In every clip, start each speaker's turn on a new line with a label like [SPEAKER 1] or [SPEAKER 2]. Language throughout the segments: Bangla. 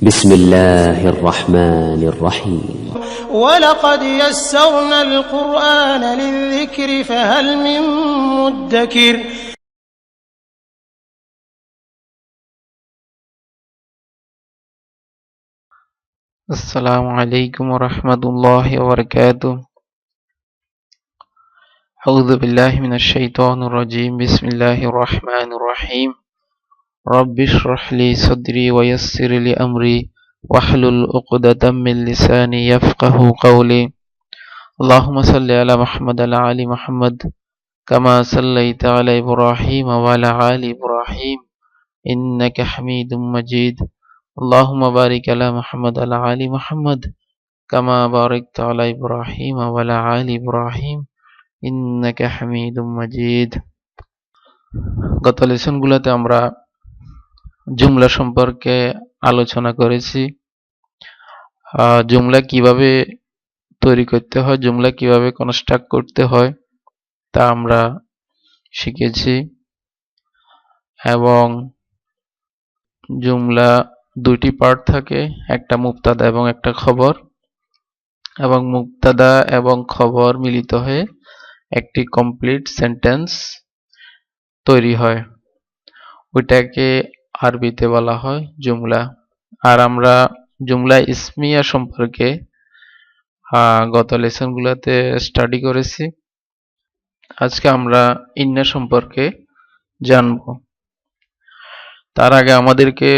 [SPEAKER 1] بسم الله الرحمن الرحيم
[SPEAKER 2] ولقد يسرنا القرآن للذكر فهل من مدكر
[SPEAKER 3] السلام عليكم ورحمة الله وبركاته. أعوذ بالله من الشيطان الرجيم. بسم الله الرحمن الرحيم. رب اشرح لي صدري ويسر لي أمري واحلل عقدة من لساني يفقه قولي. اللهم صل على محمد وعلى آل محمد كما صليت على إبراهيم وعلى آل إبراهيم إنك حميد مجيد. اللهم بارك على محمد وعلى آل محمد كما باركت على إبراهيم وعلى آل إبراهيم ইন্নাকা হামিদুম মাজিদ। গত লেসনগুলোতে আমরা জুমলা সম্পর্কে আলোচনা করেছি। জুমলা কিভাবে তৈরি করতে হয়, জুমলা কিভাবে কনস্ট্রাক্ট করতে হয় তা আমরা শিখেছি। এবং জুমলা দুটি পার্ট থাকে, একটা মুবতাদা এবং একটা খবর, এবং মুবতাদা এবং খবর মিলিত হয়ে একটি কমপ্লিট সেন্টেন্স তৈরি হয়, ওইটাকে আরবিতে বলা হয় জুমলা। আর আমরা জুমলা ইসমিয়া সম্পর্কে গত লেসনগুলোতে স্টাডি করেছি। আজকে আমরা ইন্না সম্পর্কে জানব। তার আগে আমাদেরকে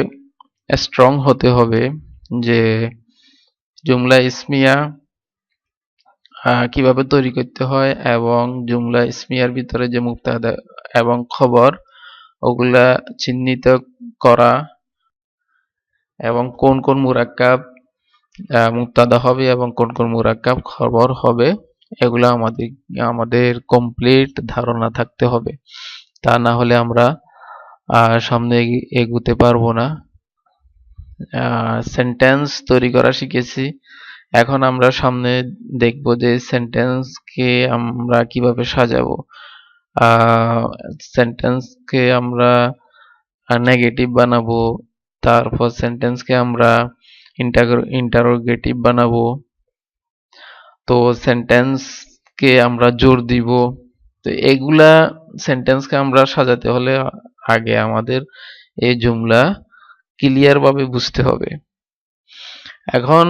[SPEAKER 3] স্ট্রং হতে হবে যে জুমলা ইসমিয়া কিভাবে তৈরি করতে হয় এবং জুমলা ইসমিয়ার ভিতরে যে মুবতাদা এবং খবর ওগুলা চিহ্নিত করা এবং কোন কোন মুরাক্কাব মুবতাদা হবে এবং কোন কোন মুরাক্কাব খবর হবে, এগুলা আমাদের কমপ্লিট ধারণা থাকতে হবে। তা না হলে আমরা সামনে এগুতে পারবো না। সেন্টেন্স তৈরি করা শিখেছি, এখন আমরা সামনে দেখব যে সেন্টেন্সকে আমরা কিভাবে সাজাবো। সেন্টেন্সকে আমরা নেগেটিভ বানাবো, তারপর সেন্টেন্সকে আমরা ইন্টারোগেটিভ বানাবো, তো সেন্টেন্সকে আমরা জোর দিব। তো এগুলা সেন্টেন্সকে আমরা সাজাতে হলে আগে আমাদের এই জুমলা ক্লিয়ার ভাবে বুঝতে হবে। এখন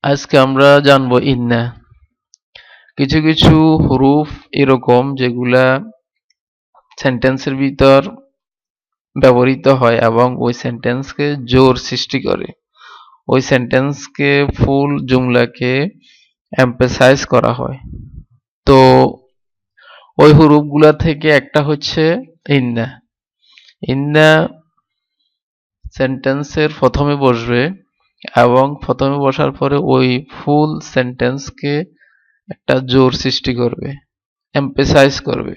[SPEAKER 3] আজকে আমরা জানবো ইন্না। কিছু কিছু হুরুফ এরকম যেগুলা সেন্টেন্সের ভিতর ব্যবহৃত হয় এবং ওই সেন্টেন্সকে জোর সৃষ্টি করে, ওই সেন্টেন্সকে ফুল জুমলাকে এমফাসাইজ করা হয়। তো ওই হুরুফগুলা থেকে একটা হচ্ছে ইন্না। ইন্না সেন্টেন্সের প্রথমে বসবে এবং প্রথমে বসার পরে ওই ফুল সেন্টেন্সকে একটা জোর সৃষ্টি করবে, এমফাসাইজ করবে,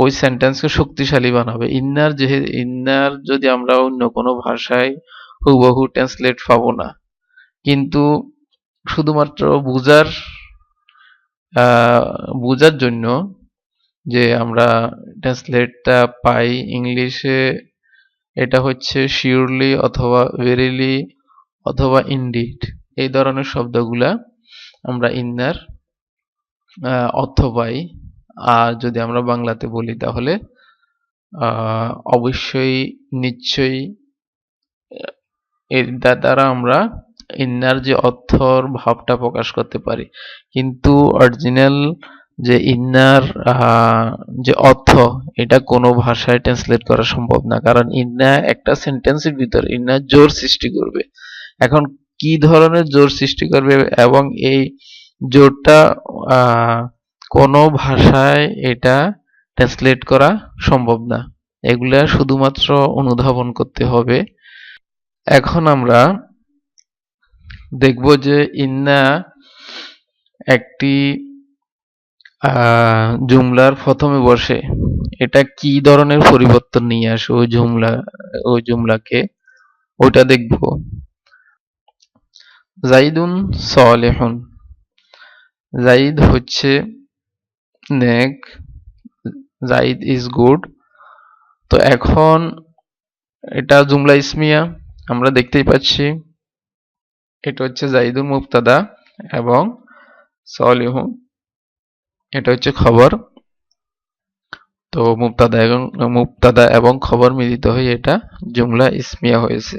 [SPEAKER 3] ওই সেন্টেন্সকে শক্তিশালী বানাবে। ইন্নার যদি আমরা অন্য কোনো ভাষায় হুবহু ট্রান্সলেট পাবো না, কিন্তু শুধুমাত্র বুঝার জন্য যে আমরা ট্রান্সলেটটা পাই ইংলিশে, এটা হচ্ছে শিওরলি অথবা ভেরিলি অথবা ইনডিড, এই ধরনের শব্দগুলা আমরা ইন্নার অর্থ পাই। আর যদি আমরা বাংলাতে বলি তাহলে অবশ্যই, নিশ্চয়ই, এর দ্বারা আমরা ইন্নার যে অর্থর ভাবটা প্রকাশ করতে পারি। কিন্তু অরিজিনাল যে ইন্নার যে অর্থ, এটা কোনো ভাষায় ট্রান্সলেট করা সম্ভব না, কারণ ইন্না একটা সেন্টেন্সের ভিতর ইন্না জোর সৃষ্টি করবে। এখন কি ধরনের জোর সৃষ্টি করবে এবং এই জোরটা কোনো ভাষায় এটা ট্রান্সলেট করা সম্ভব না, এগুলা শুধুমাত্র অনুধাবন করতে হবে। এখন আমরা দেখব যে ইন্না একটি জুমলার প্রথমে বসে এটা কি ধরনের পরিবর্তন নিয়ে আসে ওই জুমলাকে, ওটা দেখব। জাইদুন সালেহুন, জাইদ হচ্ছে নেক, জাইদ ইজ গুড। তো এখন এটা জুমলা ইসমিয়া, আমরা দেখতেই পাচ্ছি এটা হচ্ছে জাইদুন মুবতাদা এবং সলিহুন এটা হচ্ছে খবর। তো মুবতাদা এবং খবর মিলিত হয়ে এটা জুমলা ইসমিয়া হয়েছে।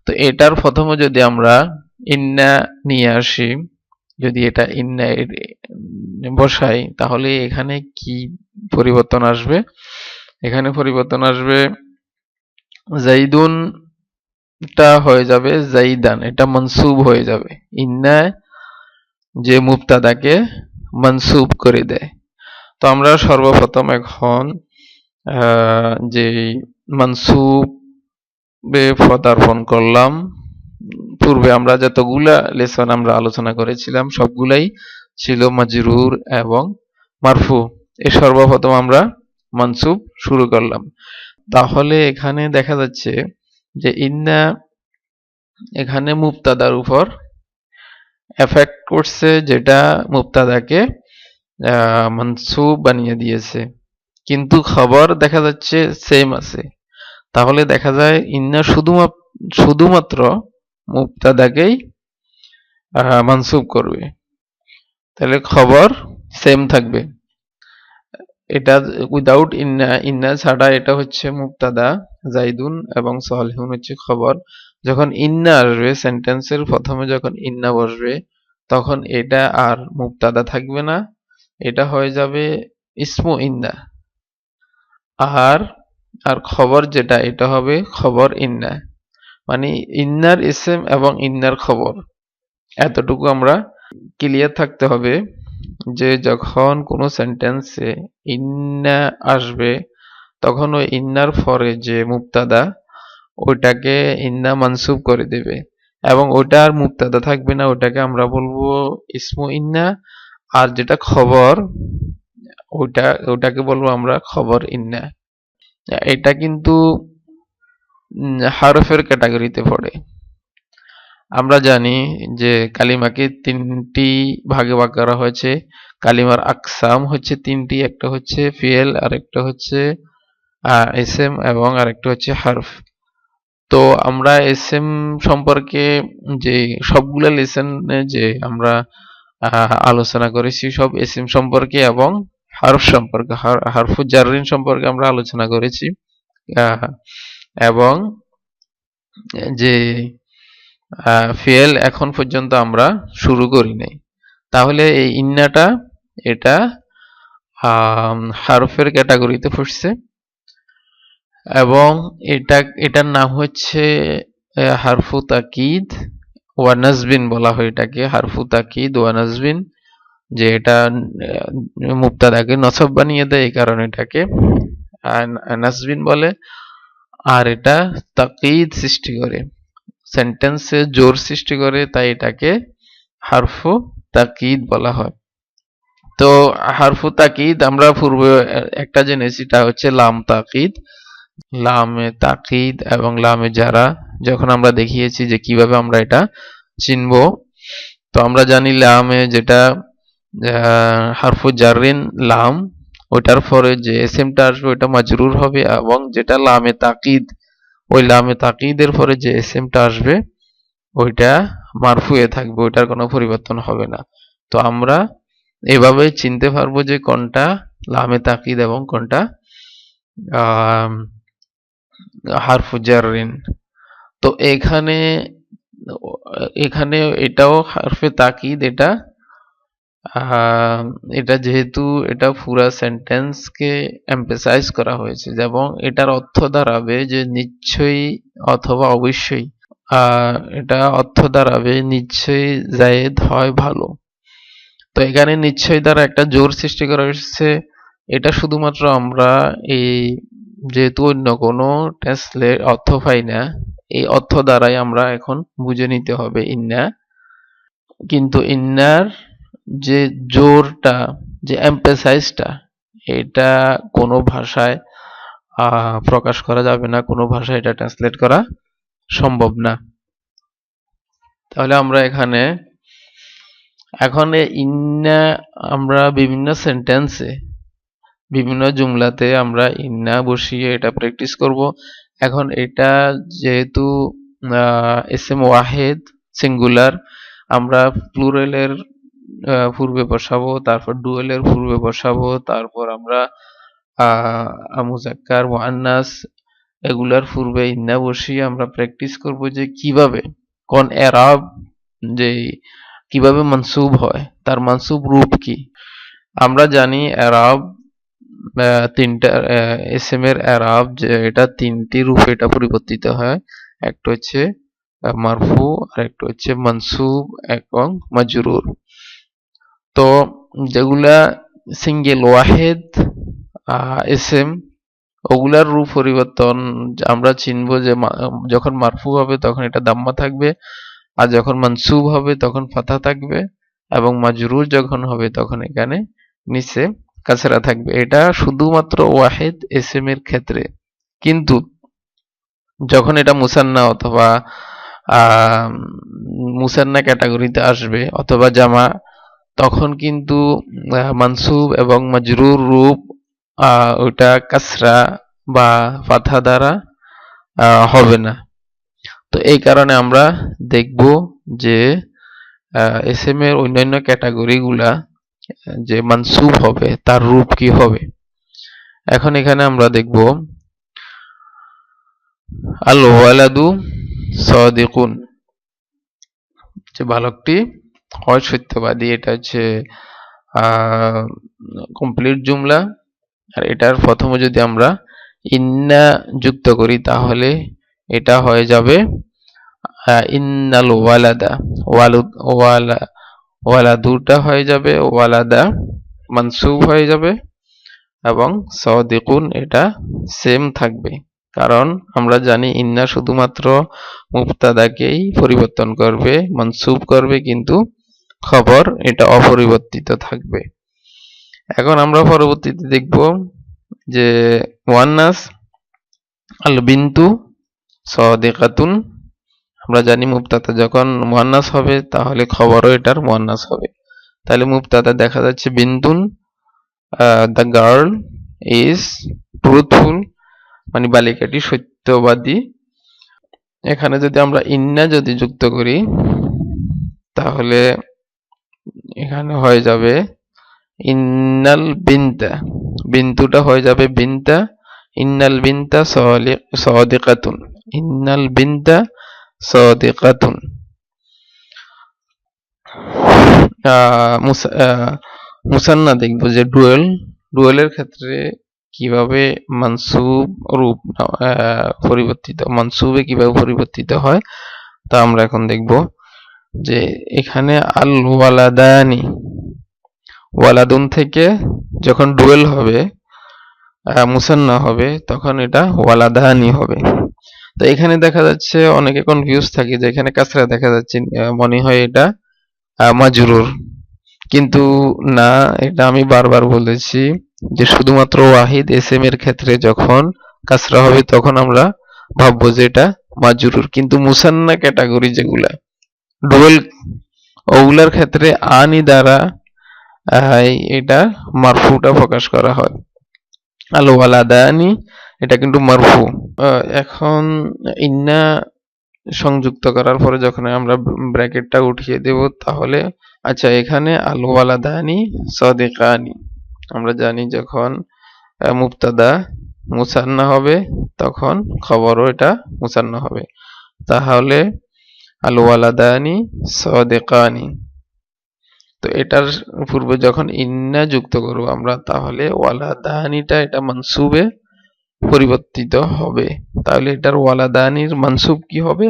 [SPEAKER 3] তো এটার প্রথমে যদি আমরা ইন্না নিয়ে আসি, যদি এটা ইন্না বসাই, তাহলে এখানে কি পরিবর্তন আসবে? এখানে পরিবর্তন আসবে জাইদুনটা হয়ে যাবে জাইদান, এটা মনসুব হয়ে যাবে। ইন্না যে মুবতাদাকে মনসুব করে দেয়। তো আমরা সর্বপ্রথম এখন যে মনসুবে পদার্পণ করলাম। পূর্বে আমরা যতগুলা লেসন আমরা আলোচনা করেছিলাম সবগুলাই ছিল মাজরুর এবং মারফু। এই সর্বপ্রথম আমরা মনসুব শুরু করলাম। তাহলে এখানে দেখা যাচ্ছে যে ইন্না এখানে মুবতাদার উপর এফেক্ট করছে, যেটা মুবতাদাকে মনসুব বানিয়ে দিয়েছে, কিন্তু খবর দেখা যাচ্ছে সেম আছে। তাহলে দেখা যায় ইন্না শুধুমাত্র মুবতাদাকেই মনসুব করবে, তাহলে খবর সেম থাকবে। এটা উইদাউট ইন্না ছাড়া এটা হচ্ছে মুবতাদা জাইদুন এবং সলিহুন হচ্ছে খবর। যখন ইন্না আসবে, সেন্টেন্সের প্রথমে যখন ইন্না বসবে, তখন এটা আর মুবতাদা থাকবে না, এটা হয়ে যাবে ইসমু ইন্না। আর খবর যেটা, এটা হবে খবর ইন্না, মানে ইন্নার ইসম এবং ইন্নার খবর। এতটুকু আমরা ক্লিয়ার থাকতে হবে যে যখন কোনো সেন্টেন্সে ইন্না আসবে, তখন ওই ইন্নার পরে যে মুবতাদা, ওইটাকে ইন্না মানসুব করে দেবে এবং ওটা আর মুবতাদা থাকবে না, ওটাকে আমরা বলবো ইসমু ইন্না। আর যেটা খবর, ওটাকে বলবো আমরা খবর ইন্না। এটা কিন্তু হারফের ক্যাটাগরিতে পড়ে। আমরা জানি যে কালিমাকে তিনটি ভাগে ভাগ করা হয়েছে। কালিমার আকসাম হচ্ছে তিনটি, একটা হচ্ছে ফিয়েল, আরেকটা হচ্ছে এসএম এবং আরেকটা হচ্ছে হারফ। তো আমরা এসএম সম্পর্কে যে সবগুলা লেসনে যে আমরা আলোচনা করেছি সব এসএম সম্পর্কে এবং হারফ সম্পর্কে, হারফু জাররিন সম্পর্কে আমরা আলোচনা করেছি, এবং যে ফিয়েল এখন পর্যন্ত আমরা শুরু করি নাই। তাহলে এই ইন্নাটা এটা হারফের ক্যাটাগরিতে পড়ছে এবং এটার নাম হচ্ছে হারফু তাকিদ ওয়া নাজবিন বলা হয় এটাকে, হারফু তাকিদ ওয়া নাজবিন। যে এটা মুবতাদাকে নসব বানিয়ে দেয়, এই কারণে এটাকে নাজবিন বলে। আর এটা তাকিদ সৃষ্টি করে, সেন্টেন্সে জোর সৃষ্টি করে, তাই এটাকে হারফু তাকিদ বলা হয়। তো হারফু তাকিদ আমরা পূর্বে একটা জেনেছি, এটা হচ্ছে লাম তাকিদ। লামে তাকিদ এবং লামে জারা যখন আমরা দেখিয়েছি যে কিভাবে আমরা এটা চিনবো, তো আমরা জানি লামে যেটা হারফু জাররিন লাম, ওইটার পরে যে এসএমটা আসবে ওইটা মাজরুর হবে, এবং যেটা লামে তাকিদ, ওই লামে তাকিদের পরে যে এসএমটা আসবে ওইটা মারফুয়ে থাকবে, ওইটার কোনো পরিবর্তন হবে না। তো আমরা এভাবে চিনতে পারবো যে কোনটা লামে তাকিদ এবং কোনটা হারফু জাররিন। তো এখানে এটাও হারফে তাকিদ। এটা যেহেতু এটা পুরা সেন্টেন্সকে এমফেসাইজ করা হয়েছে, এবং এটার অর্থ দাঁড়াবে যে নিশ্চয়ই অথবা অবশ্যই। এটা অর্থ দাঁড়াবে নিশ্চয়ই জায়েদ হয় ভালো। তো এখানে নিশ্চয়ই দ্বারা একটা জোর সৃষ্টি করা হয়েছে। এটা শুধুমাত্র আমরা এই যেহেতু অন্য কোনো ট্রান্সলেট অর্থ পাই না, এই অর্থ দ্বারাই আমরা এখন বুঝে নিতে হবে ইন্না। কিন্তু ইন্নার যে জোরটা, যে এমফেসাইজটা, এটা কোনো ভাষায় প্রকাশ করা যাবে না, কোনো ভাষায় এটা ট্রান্সলেট করা সম্ভব না। তাহলে আমরা এখানে এখন ইন্না আমরা বিভিন্ন সেন্টেন্সে, বিভিন্ন জুমলাতে আমরা ইন্না বসিয়ে এটা প্র্যাকটিস করব। এখন এটা যেহেতু এসএম ওয়াহেদ সিঙ্গুলার আমরা প্লুরালের পূর্বে বসাবো, তারপর ডুয়েলের পূর্বে বসাবো, তারপর আমরা মুজাক্কার মুআন্নাস এগুলার পূর্বে ইন্না বসিয়ে আমরা প্র্যাকটিস করব যে কিভাবে কোন এরাব যে কিভাবে মানসুব হয়, তার মানসুব রূপ কি। আমরা জানি এরাব তিনটা এসএম এর এরাব যে এটা তিনটি রূপে এটা পরিবর্তিত হয়। একটা হচ্ছে মারফু, আর একটা হচ্ছে মানসুব এবং মাজরুর। তো যেগুলা সিঙ্গেল ওয়াহেদ এসএম ওগুলার রূপ পরিবর্তন আমরা চিনবো যে যখন মারফু হবে তখন এটা দাম্মা থাকবে, আর যখন মানসুব হবে তখন ফাথা থাকবে, এবং মাজরুর যখন হবে তখন এখানে নিচে কাসরা থাকবে। এটা শুধুমাত্র ওয়াহেদ এসএম এর ক্ষেত্রে। কিন্তু যখন এটা মুসান্না অথবা মুসান্না ক্যাটাগরিতে আসবে অথবা জামা, তখন কিন্তু মানসুব এবং মাজরুর রূপ ওইটা কাসরা বা ফাথা দ্বারা হবে না। তো এই কারণে আমরা দেখব যে এসএম এর অন্যান্য ক্যাটাগরি গুলা যে মানসুব হবে তার রূপ কি হবে। এখন এখানে আমরা দেখব আল ওয়ালাদু সাদিকুন, যে বালকটি হয় সত্যবাদী। এটা হচ্ছে কমপ্লিট জুমলা। আর এটার প্রথমে যদি আমরা ইন্না যুক্ত করি তাহলে এটা হয়ে যাবে ইন্নাল ওয়ালাদা, ওয়ালাদুটা হয়ে যাবে ওয়ালাদা, মানসুব হয়ে যাবে, এবং সাদিকুন এটা সেম থাকবে। কারণ আমরা জানি ইন্না শুধুমাত্র মুবতাদাকেই পরিবর্তন করবে, মানসুব করবে, কিন্তু খবর এটা অপরিবর্তিত থাকবে। এখন আমরা পরবর্তীতে দেখব যে মুআন্নাস আল বিনতু সাদিকাতুন। আমরা জানি মুবতাদা যখন মুআন্নাস হবে তাহলে খবরও এটার মুআন্নাস হবে। তাহলে মুবতাদা দেখা যাচ্ছে বিনতুন, দ্য গার্ল ইজ ট্রুথফুল, মানে বালিকাটি সত্যবাদী। এখানে যদি আমরা ইন্না যদি যুক্ত করি তাহলে এখানে হয়ে যাবে ইন্নাল বিনতা, বিনতুটা হয়ে যাবে বিনতা, ইন্নাল বিনতা সাদিকাতুন, ইন্নাল বিনতা সাদিকাতুন। মুসান্না দেখব যে ডুয়েলের ক্ষেত্রে কিভাবে মানসুব রূপ মানসুবে কিভাবে পরিবর্তিত হয় তা আমরা এখন দেখব। যে এখানে আল ওয়ালাদানি, ওয়ালাদুন থেকে যখন ডুয়েল হবে মুসান্না হবে তখন এটা ওয়ালাদানি হবে। তো এখানে দেখা যাচ্ছে অনেকে কনফিউজ থাকে যে এখানে কাসরা দেখা যাচ্ছে, মনে হয় এটা মাজরুর, কিন্তু না, এটা আমি বারবার বলেছি যে শুধুমাত্র ওয়াহিদ এসএম এর ক্ষেত্রে যখন কাসরা হবে তখন আমরা ভাববো যে এটা মাজরুর, কিন্তু মুসান্না ক্যাটাগরি যেগুলা ডুয়েল ওগুলার ক্ষেত্রে আনি দ্বারা এটা মারফুটা প্রকাশ করা হয়। আল ওয়ালাদানি এটা কিন্তু মারফু। এখন ইন্না সংযুক্ত করার পরে যখন আমরা ব্র্যাকেটটা উঠিয়ে দেব তাহলে আচ্ছা, এখানে আল ওয়ালাদানি সাদিকানি, আমরা জানি যখন মুবতাদা মুসান্না হবে তখন খবরও এটা মুসান্না হবে। তাহলে আল ওয়ালাদানি সাদিকানি। তো এটার পূর্বে যখন ইন্না যুক্ত করব আমরা তাহলে ওয়ালাদানিটা এটা মানসুবে পরিবর্তিত হবে। তাহলে এটার ওয়ালাদানির মানসুব কি হবে?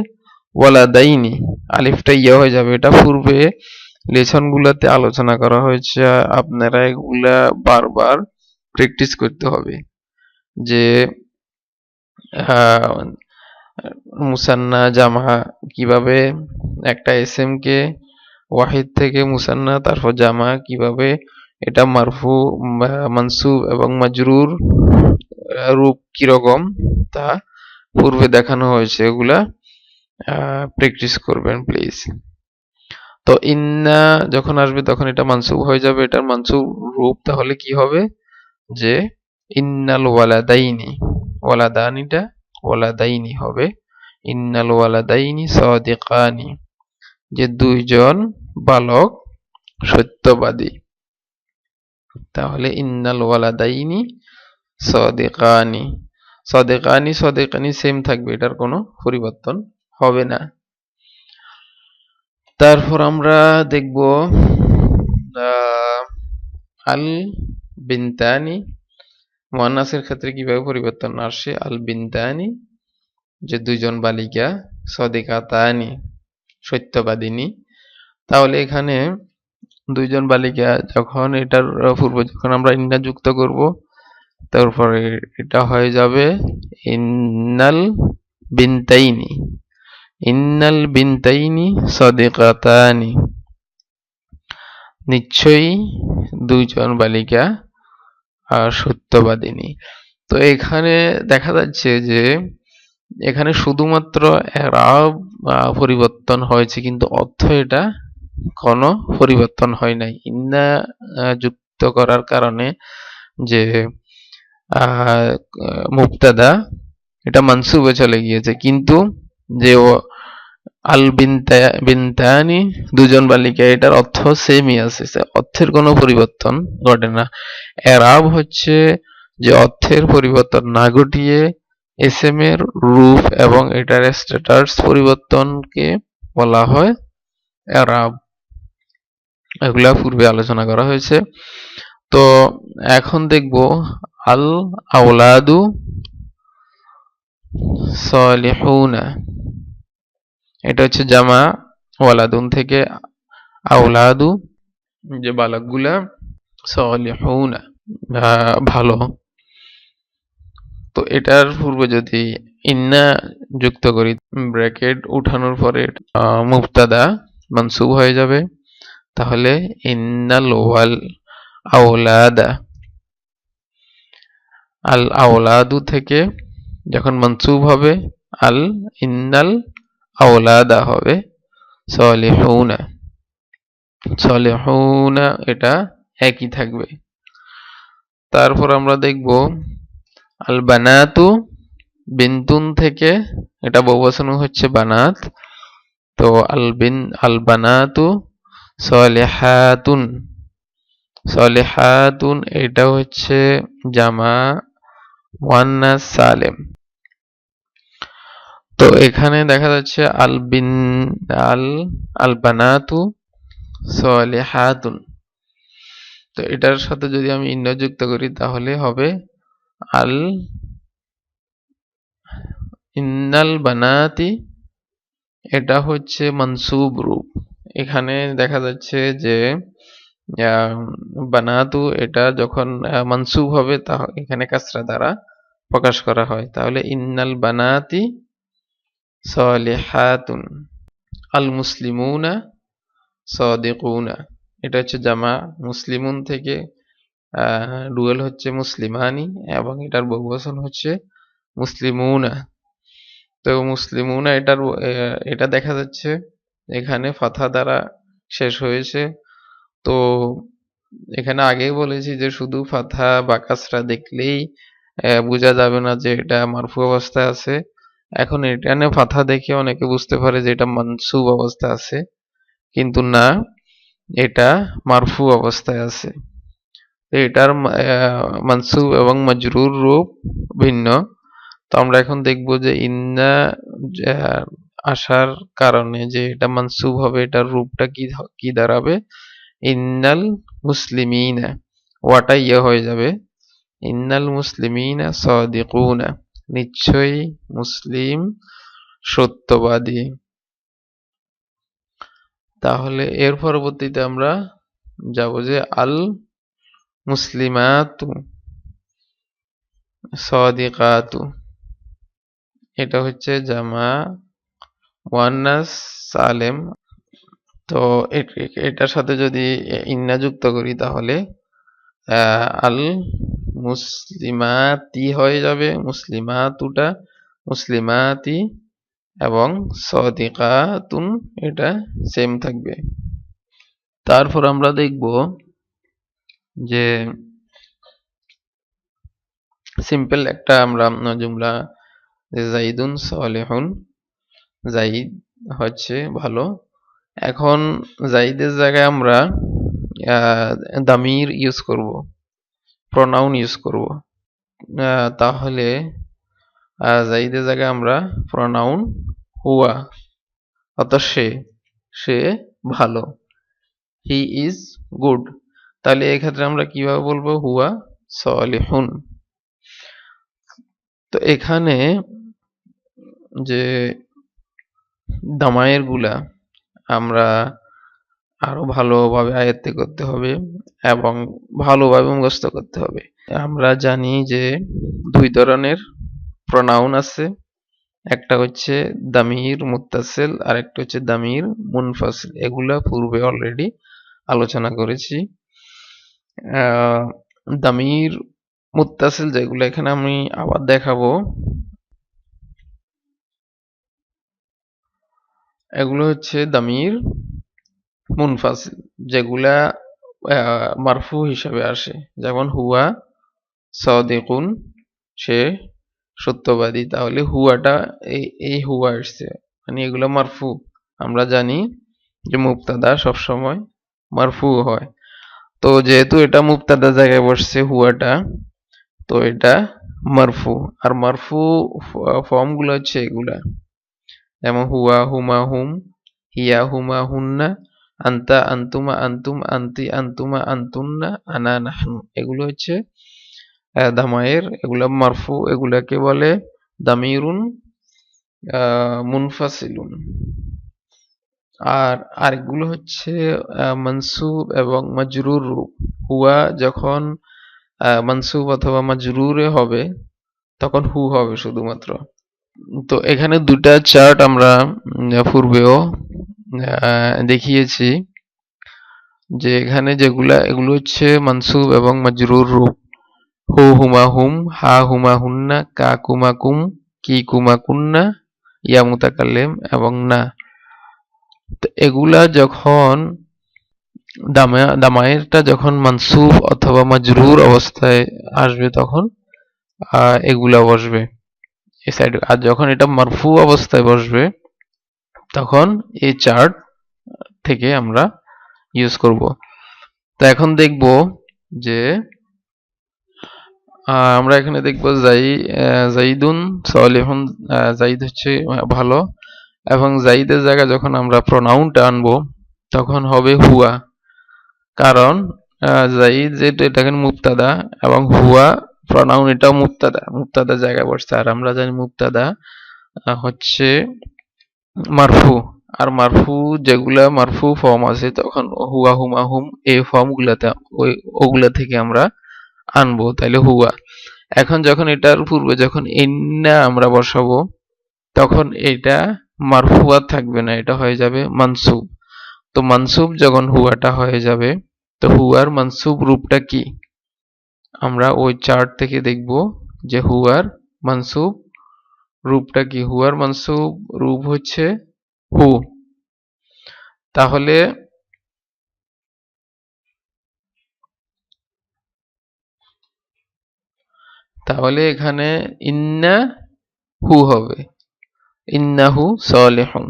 [SPEAKER 3] ওয়ালাদাইনি, আলিফটা ইয়া হয়ে যাবে। এটা পূর্বে লেসন গুলাতে আলোচনা করা হয়েছে, আপনারা এগুলা বারবার প্র্যাকটিস করতে হবে যে মুসান্না জামা কিভাবে একটা এসএম কে ওয়াহিদ থেকে মুসান্না তারপর জামা কিভাবে এটা মারফু মানসুব এবং মাজরুর রূপ কিরকম তা পূর্বে দেখানো হয়েছে, এগুলা প্র্যাকটিস করবেন প্লিজ। তো ইন্না যখন আসবে তখন এটা মানসুব হয়ে যাবে, এটার মানসুব রূপ তাহলে কি হবে যে ইন্নাল ওয়ালাদাইনি, ওয়ালাদানিটা ওয়ালাদাইনি হবে। ইন্নাল ওয়ালাদাইনি সাদিকানি, যে দুইজন বালক সত্যবাদী। তাহলে ইন্নাল ওয়ালাদাইনি সাদিকানি, সাদিকানি সাদিকানি সেম থাকবে, এটার কোনো পরিবর্তন হবে না। তারপর আমরা দেখব আল বিনতানি, মুয়ান্নাসের ক্ষেত্রে কিভাবে পরিবর্তন আসে। আল বিনতানি, যে দুইজন বালিকা, সাদিকাতানি সত্যবাদিনী। তাহলে এখানে দুইজন বালিকা, যখন এটার পূর্বে যখন আমরা ইন্না যুক্ত করব, তারপরে এটা হয়ে যাবে ইন্নাল বিনতাইনি, ইন্নাল বিনতাইনি সাদিকাতানি, নিশ্চয়ই দুইজন বালিকা সত্যবাদিনী। তো এখানে দেখা যাচ্ছে যে এখানে শুধুমাত্র এরাব পরিবর্তন হয়েছে, কিন্তু অর্থ এটা কোনো পরিবর্তন হয় নাই। ইন্না যুক্ত করার কারণে যে মুবতাদা এটা মানসুবে চলে গিয়েছে, কিন্তু যে আল বিনতানি দুজন বালিকা, এটার অর্থ সেমই আছে, অর্থের কোনো পরিবর্তন ঘটে না। এরাব হচ্ছে যে অর্থের পরিবর্তন না ঘটিয়ে এসএম এর রূপ এবং এটার স্ট্যাটাস পরিবর্তনকে বলা হয় এরাব। এগুলা পূর্বে আলোচনা করা হয়েছে। তো এখন দেখব আল আওলাদু সালিহুনা, এটা হচ্ছে জামা, ওয়ালাদুন থেকে আওলাদু, যে বালকগুলা, সালিহুনা ভালো। তো এটার পূর্বে যদি ইন্না যুক্ত করি, ব্র্যাকেট উঠানোর পরে মুবতাদা মানসুব হয়ে যাবে। তাহলে ইন্নাল ওয়াল আওলাদা, আল আওলাদু থেকে যখন মানসুব হবে আল ইন্নাল আওলাদা হবে সালিহুনা, সালিহুনা এটা একই থাকবে। তারপর আমরা দেখব আল বানাতু, বিনতুন থেকে এটা বহুবচন হচ্ছে বানাত। তো আল বানাতু সালিহাতুন, সালিহাতুন এটা হচ্ছে জামা মুয়ান্নাস সালেম। তো এখানে দেখা যাচ্ছে আল বানাতু সালিহাতুন। তো এটার সাথে যদি আমি ইন্না যুক্ত করি তাহলে হবে আল ইন্নাল বানাতি, এটা হচ্ছে মানসুব রূপ। এখানে দেখা যাচ্ছে যে বানাতু এটা যখন মানসুব হবে তা এখানে কাসরা দ্বারা প্রকাশ করা হয়। তাহলে ইন্নাল বানাতি সালিহাতুন, আল মুসলিমুনা সাদিকুনা, এটা হচ্ছে জামা, মুসলিমুন থেকে ডুয়েল হচ্ছে মুসলিমানি এবং এটার বহুবচন হচ্ছে মুসলিমুনা। তো মুসলিমুনা এটা দেখা যাচ্ছে এখানে ফাথা দ্বারা শেষ হয়েছে। তো এখানে আগেই বলেছি যে শুধু ফাথা বা কাসরা দেখলেই বোঝা যাবে না যে এটা মারফু অবস্থায় আছে। এখন এখানে ফাথা দেখে অনেকে বুঝতে পারে যে এটা মানসুব অবস্থায় আছে, কিন্তু না, এটা মারফু অবস্থায় আছে। এটার মানসুব এবং মাজরুর রূপ ভিন্ন। তো আমরা এখন দেখব যে ইন্না আসার কারণে যে এটা মানসুব হবে, এটার রূপটা কি দাঁড়াবে। ইন্নাল মুসলিমিনা, ওয়াটা ইয়ে হয়ে যাবে, ইন্নাল মুসলিমিনা সাদিকুনা, নিশ্চয়ই মুসলিম সত্যবাদী। তাহলে এর পরবর্তীতে আমরা যাব যে আল মুসলিমাতু সাদিকাতু, এটা হচ্ছে জামা মুয়ান্নাস সালেম। তো এটার সাথে যদি ইন্না যুক্ত করি তাহলে আল মুসলিমাতি হয়ে যাবে, মুসলিমাতুটা মুসলিমাতি এবং সাদিকাতুন এটা সেম থাকবে। তারপর আমরা দেখব যে সিম্পল একটা আমরা জুমলা, যে জাইদুন সালিহুন, জাইদ হচ্ছে ভালো। এখন জাইদের জায়গায় আমরা দামির ইউজ করব, প্রনাউন ইউজ করব। তাহলে জাইদের জায়গায় আমরা প্রনাউন হুয়া, অর্থাৎ সে ভালো, হি ইজ গুড। তাহলে এক্ষেত্রে আমরা কিভাবে বলবো? হুয়া সালিহুন। তো এখানে যে দামায়ের গুলা আমরা আরো ভালোভাবে আয়ত্ত করতে হবে এবং ভালোভাবে মুখস্থ করতে হবে। আমরা জানি যে দুই ধরনের প্রনাউন আছে, একটা হচ্ছে দামির মুত্তাসিল আর একটা হচ্ছে দামির মুনফাসিল। এগুলা পূর্বে অলরেডি আলোচনা করেছি। দামির মুত্তাসিল যেগুলো এখানে আমি আবার দেখাবো, এগুলো হচ্ছে দামির মুনফাসিল, যেগুলা মারফু হিসাবে আসে। যেমন হুয়া সাদিকুন, সে সত্যবাদী। তাহলে হুয়াটা এই হুয়া আসছে, মানে এগুলো মারফু। আমরা জানি যে মুবতাদা সবসময় মারফু হয়। তো যেহেতু এটা মুবতাদা জায়গায় বসছে হুয়াটা, তো এটা মারফু। আর মারফু ফর্ম গুলো হচ্ছে এগুলা, যেমন হুয়া হুমা হুম, হিয়া হুমা হুন্না, আন্তা আন্তুমা আন্তুম, আন্তি আন্তুমা আন্তুন্না, আনা নাহনু। এগুলো হচ্ছে দামায়ের, এগুলা মারফু, এগুলাকে বলে দামিরুন মুনফাসিলুন। আর আরেকগুলো হচ্ছে মানসুব এবং মাজরুর রূপ। হুয়া যখন মানসুব অথবা মাজরুরে হবে তখন হু হবে শুধুমাত্র। তো এখানে দুটা চার্ট আমরা পূর্বেও দেখিয়েছি, যে এখানে এগুলো হচ্ছে মানসুব এবং মাজরুর রূপ। হু হুমা হুম, হা হুমা হুন্না, কা কুমা কুম, কি কুমা কুন্না, ইয়া মুতাকাল্লিম এবং না। তো এগুলা যখন দামায়েরটা যখন মানসুব অথবা মাজরুর অবস্থায় আসবে তখন এগুলা বসবে এই সাইডে। আর যখন এটা মারফু অবস্থায় বসবে তখন এই চার্ট থেকে আমরা ইউজ করব। তো এখন দেখব যে আমরা এখানে দেখব জাইদুন সালিহুন, জাইদ হচ্ছে ভালো। এবং জাইদের জায়গায় যখন আমরা প্রনাউনটা আনবো তখন হবে হুয়া, কারণ জাইদ যেহেতু এটা মুবতাদা এবং হুয়া প্রনাউন, এটাও মুবতাদা জায়গায় বসছে। আর আমরা জানি মুবতাদা হচ্ছে মারফু। আর মারফু যেগুলা মারফু ফর্ম আছে তখন হুয়া হুমা হুম এই ফর্ম গুলাতে ওগুলা থেকে আমরা আনবো, তাইলে হুয়া। এখন যখন এটার পূর্বে যখন ইন্না আমরা বসাবো তখন এটা মারফু আর থাকবে না, এটা হয়ে যাবে মানসুব। তো মানসুব যখন হুয়াটা হয়ে যাবে, তো হুয়ার মানসুব রূপটা কি আমরা ওই চার্ট থেকে দেখব যে হুয়ার মানসুব রূপটা কি। হুয়ার মানসুব রূপ হচ্ছে হু। তাহলে এখানে ইন্না হু হবে, ইন্নাহু সালিহুন।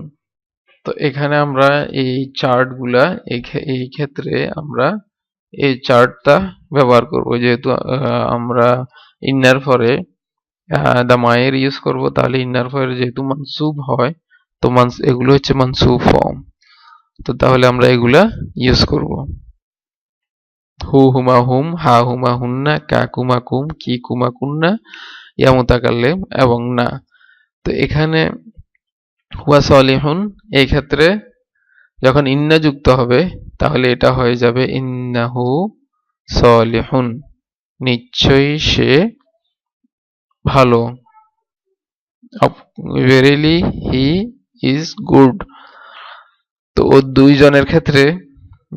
[SPEAKER 3] তো এখানে আমরা এই চার্ট গুলা এই ক্ষেত্রে আমরা এই চার্টটা ব্যবহার করব, যেহেতু আমরা ইন্নার পরে দামায়ের ইউজ করব। তাহলে ইন্নার পরে যেহেতু মানসুব হয়, তো এগুলো হচ্ছে মানসুব ফর্ম। তো তাহলে আমরা এগুলা ইউজ করব। হু হুমা হুম, হা হুমা হুন্না, কা কুমা কুম, কি কুমা কুন্না, ইয়া মুতাকাল্লিম এবং না। তো এখানে হুয়া সালিহুন, এই ক্ষেত্রে যখন ইন্না যুক্ত হবে তাহলে এটা হয়ে যাবে ইন্নাহু সালিহুন, নিশ্চয়ই সে ভালো। Verily he is good. তো ও দুইজনের ক্ষেত্রে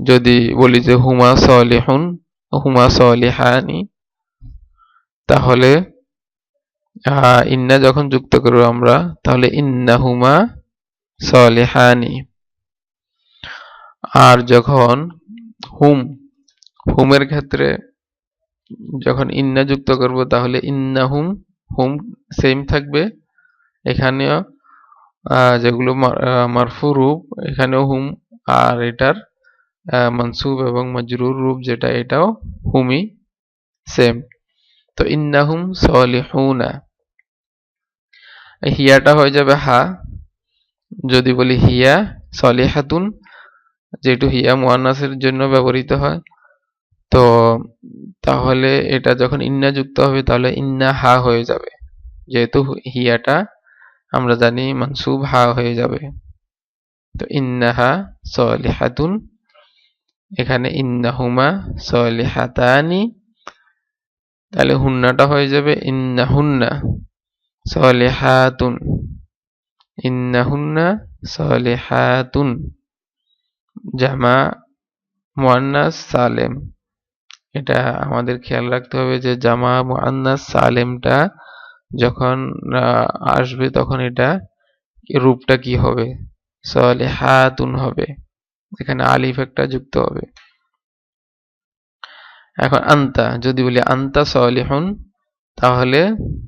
[SPEAKER 3] যদি বলি যে হুমা সালিহুন, হুমা সালিহানি, তাহলে ইন্না যখন যুক্ত করব আমরা তাহলে ইন্নাহুমা সালিহানি। আর যখন হুমের ক্ষেত্রে যখন ইন্না যুক্ত করব তাহলে ইন্নাহুম, হুম সেম থাকবে এখানেও, যেগুলো মারফু রূপ, এখানেও হুম, আর এটার মানসুব এবং মাজরুর রূপ যেটা, এটাও হুমই সেম। তো ইন্নাহুম সলিহুনা, হিয়াটা হয়ে যাবে হা। যদি বলি হিয়া সলিহাতুন, যেহেতু হিয়া মুআন্নাসের জন্য ব্যবহৃত হয়, তো তাহলে এটা যখন ইন্না যুক্ত হবে তাহলে ইন্না হা হয়ে যাবে, যেহেতু হিয়াটা আমরা জানি মানসুব হা হয়ে যাবে। তো ইন্নাহা সলিহাতুন, এখানে ইন্নাহুমা সলিহাতানি, তাহলে হুন্নাটা হয়ে যাবে ইন্নাহুন্না সলিহাতুন, ইন্নাহুন্না সলিহাতুন, জামা মুআন্নাস সালেম। এটা আমাদের খেয়াল রাখতে হবে যে জামা মুআন্নাস সালেমটা যখন আসবে তখন এটা রূপটা কি হবে, সলিহাতুন হবে, এখানে আলিফ একটা যুক্ত হবে। এখন আন্তা, যদি বলি আন্তা সলিহুন, তাহলে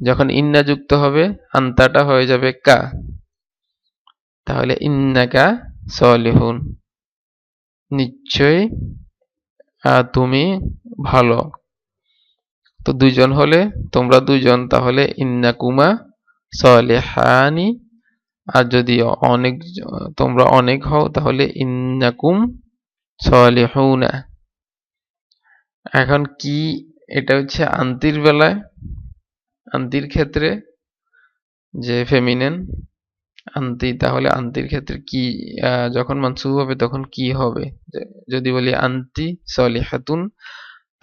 [SPEAKER 3] যখন ইন্না যুক্ত হবে আন্তাটা হয়ে যাবে কা, তাহলে ইন্নাকা সলিহুন, নিশ্চয়ই তুমি ভালো। তো দুইজন হলে তোমরা দুইজন, তাহলে ইন্নাকুমা সলিহানি। আর যদি অনেক, তোমরা অনেক হও, তাহলে ইন্নাকুম সলিহুনা। এখন কি, এটা হচ্ছে আন্তির বেলায়, আন্তির ক্ষেত্রে যে ফেমিনেন আন্তি, তাহলে আন্তির ক্ষেত্রে কি, যখন মানসুব হবে তখন কি হবে? যদি বলি আন্তি সলিহাতুন,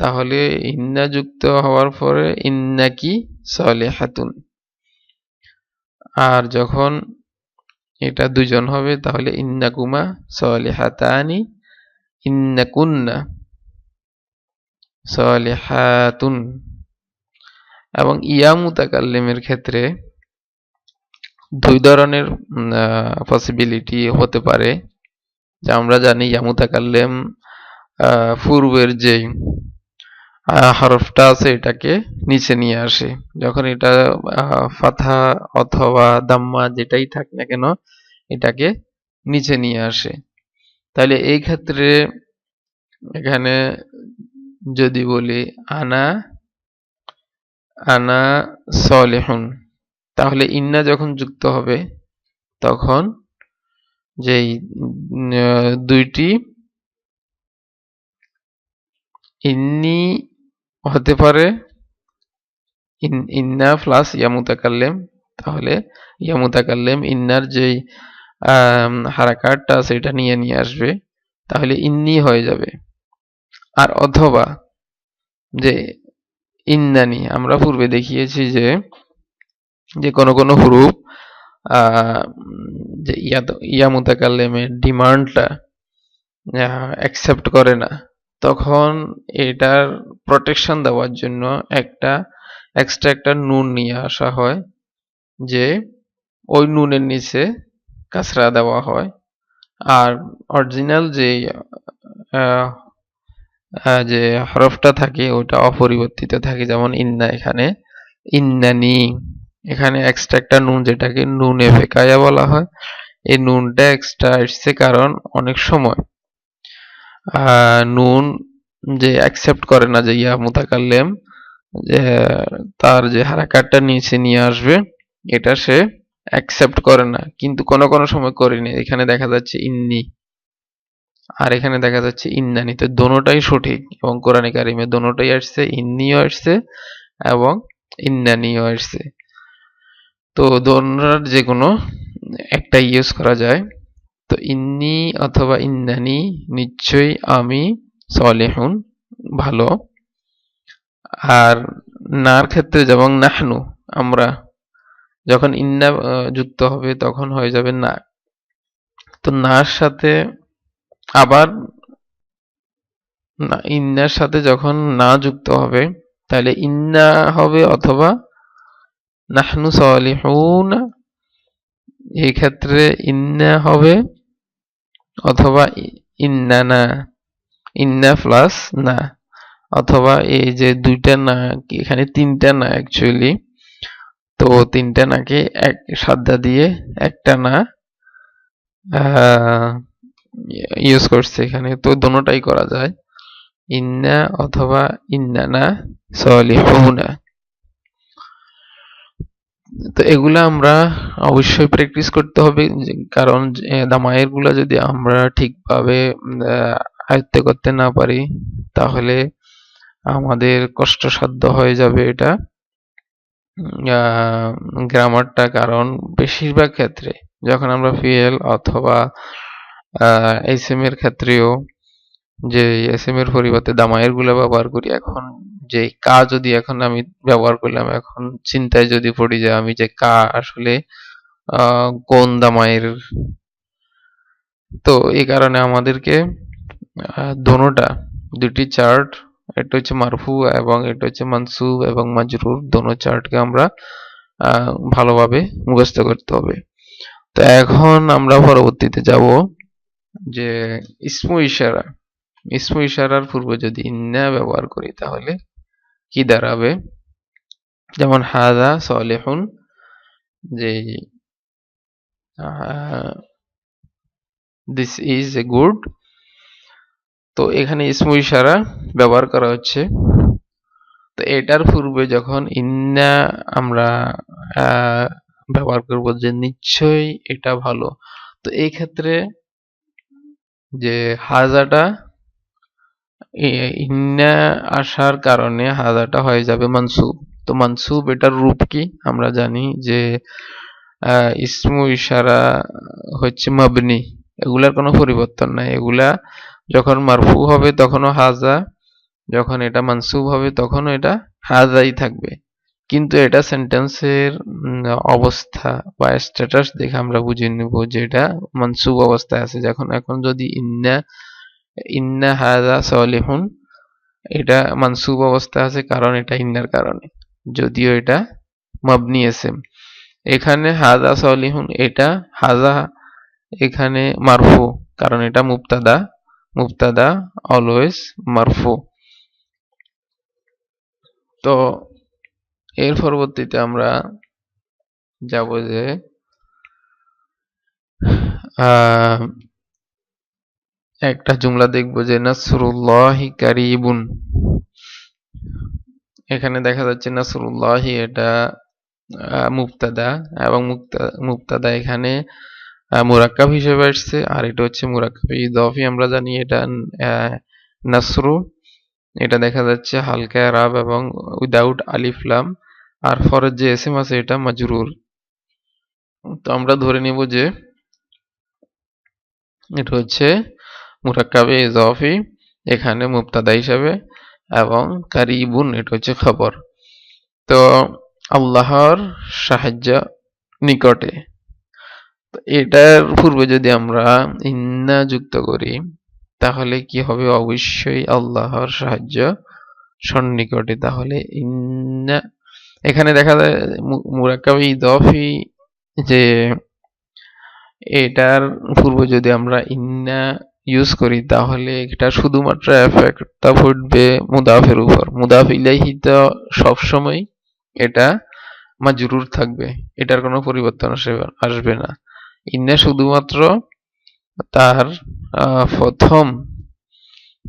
[SPEAKER 3] তাহলে ইন্না যুক্ত হওয়ার পরে ইন্নাকি সলিহাতুন। আর যখন এটা দুজন হবে তাহলে ইন্নাকুমা সলিহাতানি, ইন্নাকুন্না সলিহাতুন। এবং ইয়া মুতাকাল্লিমের ক্ষেত্রে দুই ধরনের পসিবিলিটি হতে পারে। যে আমরা জানি ইয়া মুতাকাল্লিম পূর্বের যে হরফটা আছে এটাকে নিচে নিয়ে আসে, যখন এটা ফাথা অথবা দাম্মা যেটাই থাক না কেন এটাকে নিচে নিয়ে আসে। তাহলে এই ক্ষেত্রে এখানে যদি বলি আনা আনা সলিহুন, তাহলে ইন্না যখন যুক্ত হবে তখন যেই দুইটি ইন্নি হতে পারে ইন্না প্লাস ইয়া মুতাকাল্লিম, তাহলে ইয়া মুতাকাল্লিম ইন্নার যেই হারাকাতটা আছে এটা নিয়ে আসবে, তাহলে ইন্নি হয়ে যাবে। আর অথবা যে ইন্নানি, আমরা পূর্বে দেখিয়েছি যে যে কোনো হুরুফ যে ইয়া মুতাকাল্লিমের ডিমান্ডটা অ্যাকসেপ্ট করে না, তখন এটার প্রোটেকশন দেওয়ার জন্য এক্সট্রা একটা নুন নিয়ে আসা হয়, যে ওই নুনের নিচে কাসরা দেওয়া হয়। আর অরিজিনাল যে হরফটা থাকে ওটা অপরিবর্তিত থাকে, যেমন ইন্না, এখানে ইন্নানি, এখানে এক্সট্রা একটা নুন যেটাকে নুনে ফেকায়া বলা হয়, এই নুনটা এক্সট্রা আসছে কারণ অনেক সময় নুন যে অ্যাকসেপ্ট করে না যে ইয়া মুতাকাল্লিম যে তার যে হারাকাতটা নিচে নিয়ে আসবে এটা সে অ্যাকসেপ্ট করে না, কিন্তু কোনো সময় করেনি। এখানে দেখা যাচ্ছে ইন্নি আর এখানে দেখা যাচ্ছে ইন্নানি, তো দোনোটাই সঠিক এবং কোরআনে কারিমে দোনোটাই আসছে, ইন্নিও আসছে এবং ইন্নানিও আসছে। তো দোনোটার যে কোনো একটা ইউজ করা যায়। তো ইন্নি অথবা ইন্নানি, নিশ্চয়ই আমি, সলিহুন ভালো। আর নার ক্ষেত্রে যেমন নাহনু, আমরা, যখন ইন্না যুক্ত হবে তখন হয়ে যাবে না। তো নার সাথে আবার ইন্নার সাথে যখন না যুক্ত হবে তাহলে ইন্না হবে অথবা নাহনু সলিহুন, এই ক্ষেত্রে ইন্না হবে অথবা ইন্নানা, ইন্না প্লাস না, অথবা এই যে দুইটা না, এখানে তিনটা না অ্যাকচুয়ালি, তো তিনটা নাকে এক সাদ্দা দিয়ে একটা না ইউজ করছে এখানে, তো দোনোটাই করা যায়, ইন্না অথবা ইন্নানা সলিহুনা। তো এগুলা আমরা অবশ্যই প্র্যাকটিস করতে হবে, কারণ দামায়ের গুলা যদি আমরা ঠিকভাবে আয়ত্ত করতে না পারি তাহলে আমাদের কষ্টসাধ্য হয়ে যাবে এটা গ্রামারটা। কারণ বেশিরভাগ ক্ষেত্রে যখন আমরা ফিএল অথবা এসএম এর ক্ষেত্রেও যে এসএম এর পরিবর্তে দামায়ের গুলা ব্যবহার করি, এখন যে কা যদি এখন আমি ব্যবহার করলাম, এখন চিন্তায় যদি পড়ি যে আমি যে কা আসলে কোন দামায়ের, তো এই কারণে আমাদেরকে দোনোটা দুটি চার্ট, এটা হচ্ছে মারফু এবং এটা হচ্ছে মানসুব এবং মাজরুর, দোনো চার্টকে আমরা ভালোভাবে মুখস্থ করতে হবে। তো এখন আমরা পরবর্তীতে যাব যে ইসমু ইশারা। ইসমু ইশারার পূর্বে যদি ইন্না ব্যবহার করি তাহলে কি দাঁড়াবে, যেমন হাযা সালিহুন, যে দিস ইজ এ গুড। তো এখানে ইসমু ইশারা ব্যবহার করা হচ্ছে। তো এটার পূর্বে যখন ইন্না আমরা ব্যবহার করব যে নিশ্চয়ই এটা ভালো, তো এই ক্ষেত্রে যে হাজাটা ইন্না আসার কারণে হাজাটা হয়ে যাবে মানসুব। তো মানসুব এটার রূপ কি আমরা জানি যে ইসমু ইশারা হচ্ছে মাবনি, এগুলার কোনো পরিবর্তন নাই। এগুলা যখন মারফু হবে তখনও হাজা, যখন এটা মানসুব হবে তখনও এটা হাজাই থাকবে। কিন্তু এটা সেন্টেন্সের অবস্থা বা স্ট্যাটাস দেখে আমরা বুঝে নেব যে এটা মানসুব অবস্থায় আছে। এখন যদি ইন্না হাযা সালিহুন, এটা মানসুব অবস্থায় আছে কারণ এটা ইন্নার কারণে, যদিও এটা মাবনি এসএম। এখানে হাযা সালিহুন, এটা হাযা এখানে মারফু, কারণ এটা মুবতাদা, মুবতাদা অলওয়েজ মারফু। তো এর পরবর্তীতে আমরা যাব যে একটা জুমলা দেখব যে নাসরুল্লাহি কারিবুন। এখানে দেখা যাচ্ছে নাসরুল্লাহি এটা মুবতাদা এবং মুবতাদা এখানে মুরাক্কাব হিসেবে আসছে, আর এটা হচ্ছে মুরাক্কাবে ইদাফি। আমরা জানি এটা নাসরু, এটা দেখা যাচ্ছে হালকা রাব এবং উইদাউট আলিফ লাম, আর ফরের যে এসএম আছে এটা মাজরুর। তো আমরা ধরে নিব যে এটা হচ্ছে মুরাক্কাবে ইজাফি এখানে মুবতাদা হিসাবে, এবং কারিবুন এটা হচ্ছে খবর। তো আল্লাহর সাহায্য নিকটে, এটার পূর্বে যদি আমরা ইন্না যুক্ত করি তাহলে কি হবে, অবশ্যই আল্লাহর সাহায্য সন্নিকটে। তাহলে ইন্না এখানে দেখা যায় মুরাক্কাবে ইদাফি, যে এটার পূর্বে যদি আমরা ইন্না ইউজ করি তাহলে এটা শুধুমাত্র এফেক্টটা ফুটবে মুদাফের উপর। মুদাফ ইলাইহি তো সবসময় এটা মাজরুর থাকবে, এটার কোনো পরিবর্তন আসবে না। ইন্না শুধুমাত্র তার প্রথম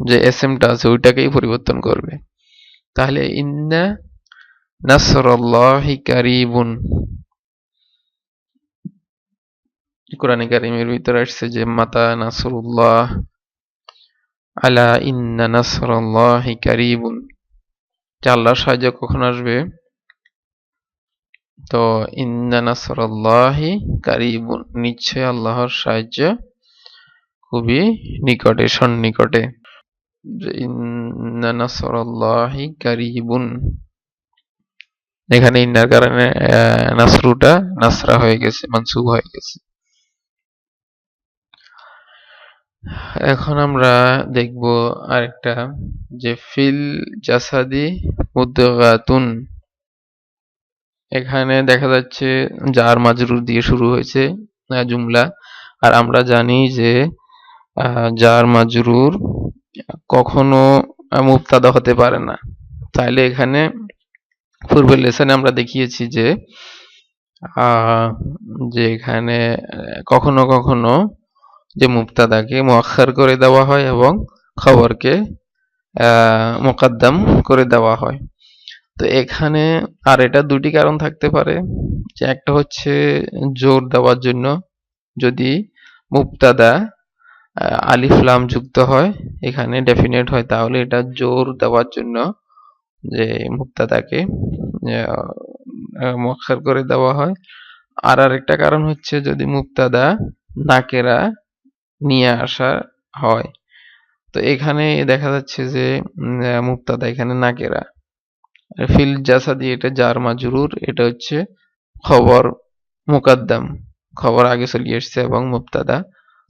[SPEAKER 3] যে এসএমটা আছে ওইটাকেই পরিবর্তন করবে। তাহলে ইন্না নাসরুল্লাহি কারিবুন, কোরআনে কারিমের ভিতরে আসছে যে মাতা নাসরুল্লাহ, আলা ইন্না নাসরুল্লাহি কারিবুন, যে আল্লাহর সাহায্য কখন আসবে। তো ইন্না নাসরুল্লাহি কারিবুন, নিশ্চয় আল্লাহর সাহায্য খুবই নিকটে, সন্নিকটে। ইন্না নাসরুল্লাহি কারিবুন, এখানে ইন্নার কারণে নাসরুটা নাসরা হয়ে গেছে, মানসুব হয়ে গেছে। এখন আমরা দেখব আরেকটা, যে ফিল জাসাদি মুদগাতুন। এখানে দেখা যাচ্ছে জার মাজরুর দিয়ে শুরু হয়েছে জুমলা, আর আমরা জানি যে জার মাজরুর কখনো মুবতাদা হতে পারে না। তাইলে এখানে পূর্বের লেসনে আমরা দেখিয়েছি যে যে এখানে কখনো কখনো যে মুবতাদাকে মুআক্খার করে দেওয়া হয় এবং খবরকে মুকাদ্দাম করে দেওয়া হয়। তো এখানে আর এটা দুটি কারণ থাকতে পারে, যে একটা হচ্ছে জোর দেওয়ার জন্য, যদি মুবতাদা আলিফ লাম যুক্ত হয়, এখানে ডেফিনেট হয়, তাহলে এটা জোর দেওয়ার জন্য যে মুবতাদাকে মুআক্খার করে দেওয়া হয়। আর আরেকটা কারণ হচ্ছে যদি মুবতাদা নাকেরা নিয়ে আসা হয়। তো এখানে দেখা যাচ্ছে যে মুবতাদা এখানে নাকেরা, ফিল জাসাদি এটা জার মাজরুর, এটা হচ্ছে খবর মুকাদ্দাম, খবর আগে চলে আসছে এবং মুবতাদা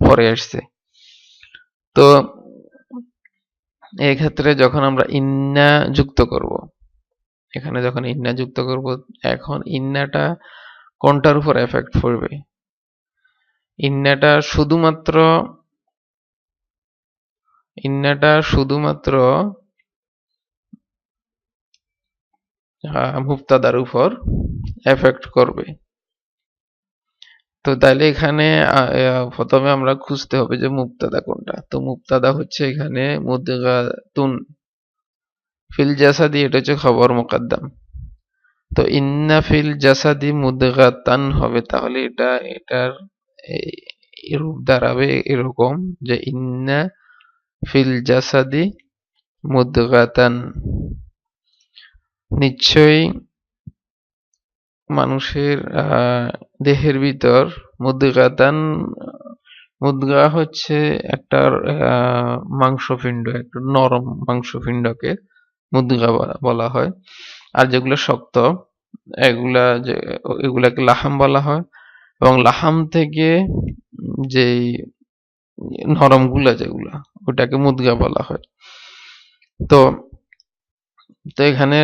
[SPEAKER 3] পরে আসছে। তো এই ক্ষেত্রে যখন আমরা ইন্না যুক্ত করব, এখানে যখন ইন্না যুক্ত করব, এখন ইন্নাটা কোনটার উপর এফেক্ট পড়বে? ইন্নাটা শুধুমাত্র মুবতাদার উপর এফেক্ট করবে। তো তাইলে এখানে প্রথমে আমরা খুঁজতে হবে যে মুবতাদা কোনটা। তো মুবতাদা হচ্ছে এখানে মুদগাতুন ফিল জাসাদি, এটা হচ্ছে খবর মুকাদ্দাম। তো ইন্না ফিল জাসাদি মুদগাতান হবে, তাহলে এটার রূপ দাঁড়াবে এরকম যে ইন্না ফিল জাসাদি মুদগাতান, নিশ্চয়ই মানুষের দেহের ভিতর মুদগাতান, মুদগা হচ্ছে একটা মাংসপিণ্ড, একটা নরম মাংসপিণ্ডকে মুদগা বলা হয়। আর যেগুলো শক্ত এগুলাকে লাহাম বলা হয়, এবং লাহাম থেকে যেই নরম গুলা যেগুলা, ওটাকে মুদগা বলা হয়। তো এখানে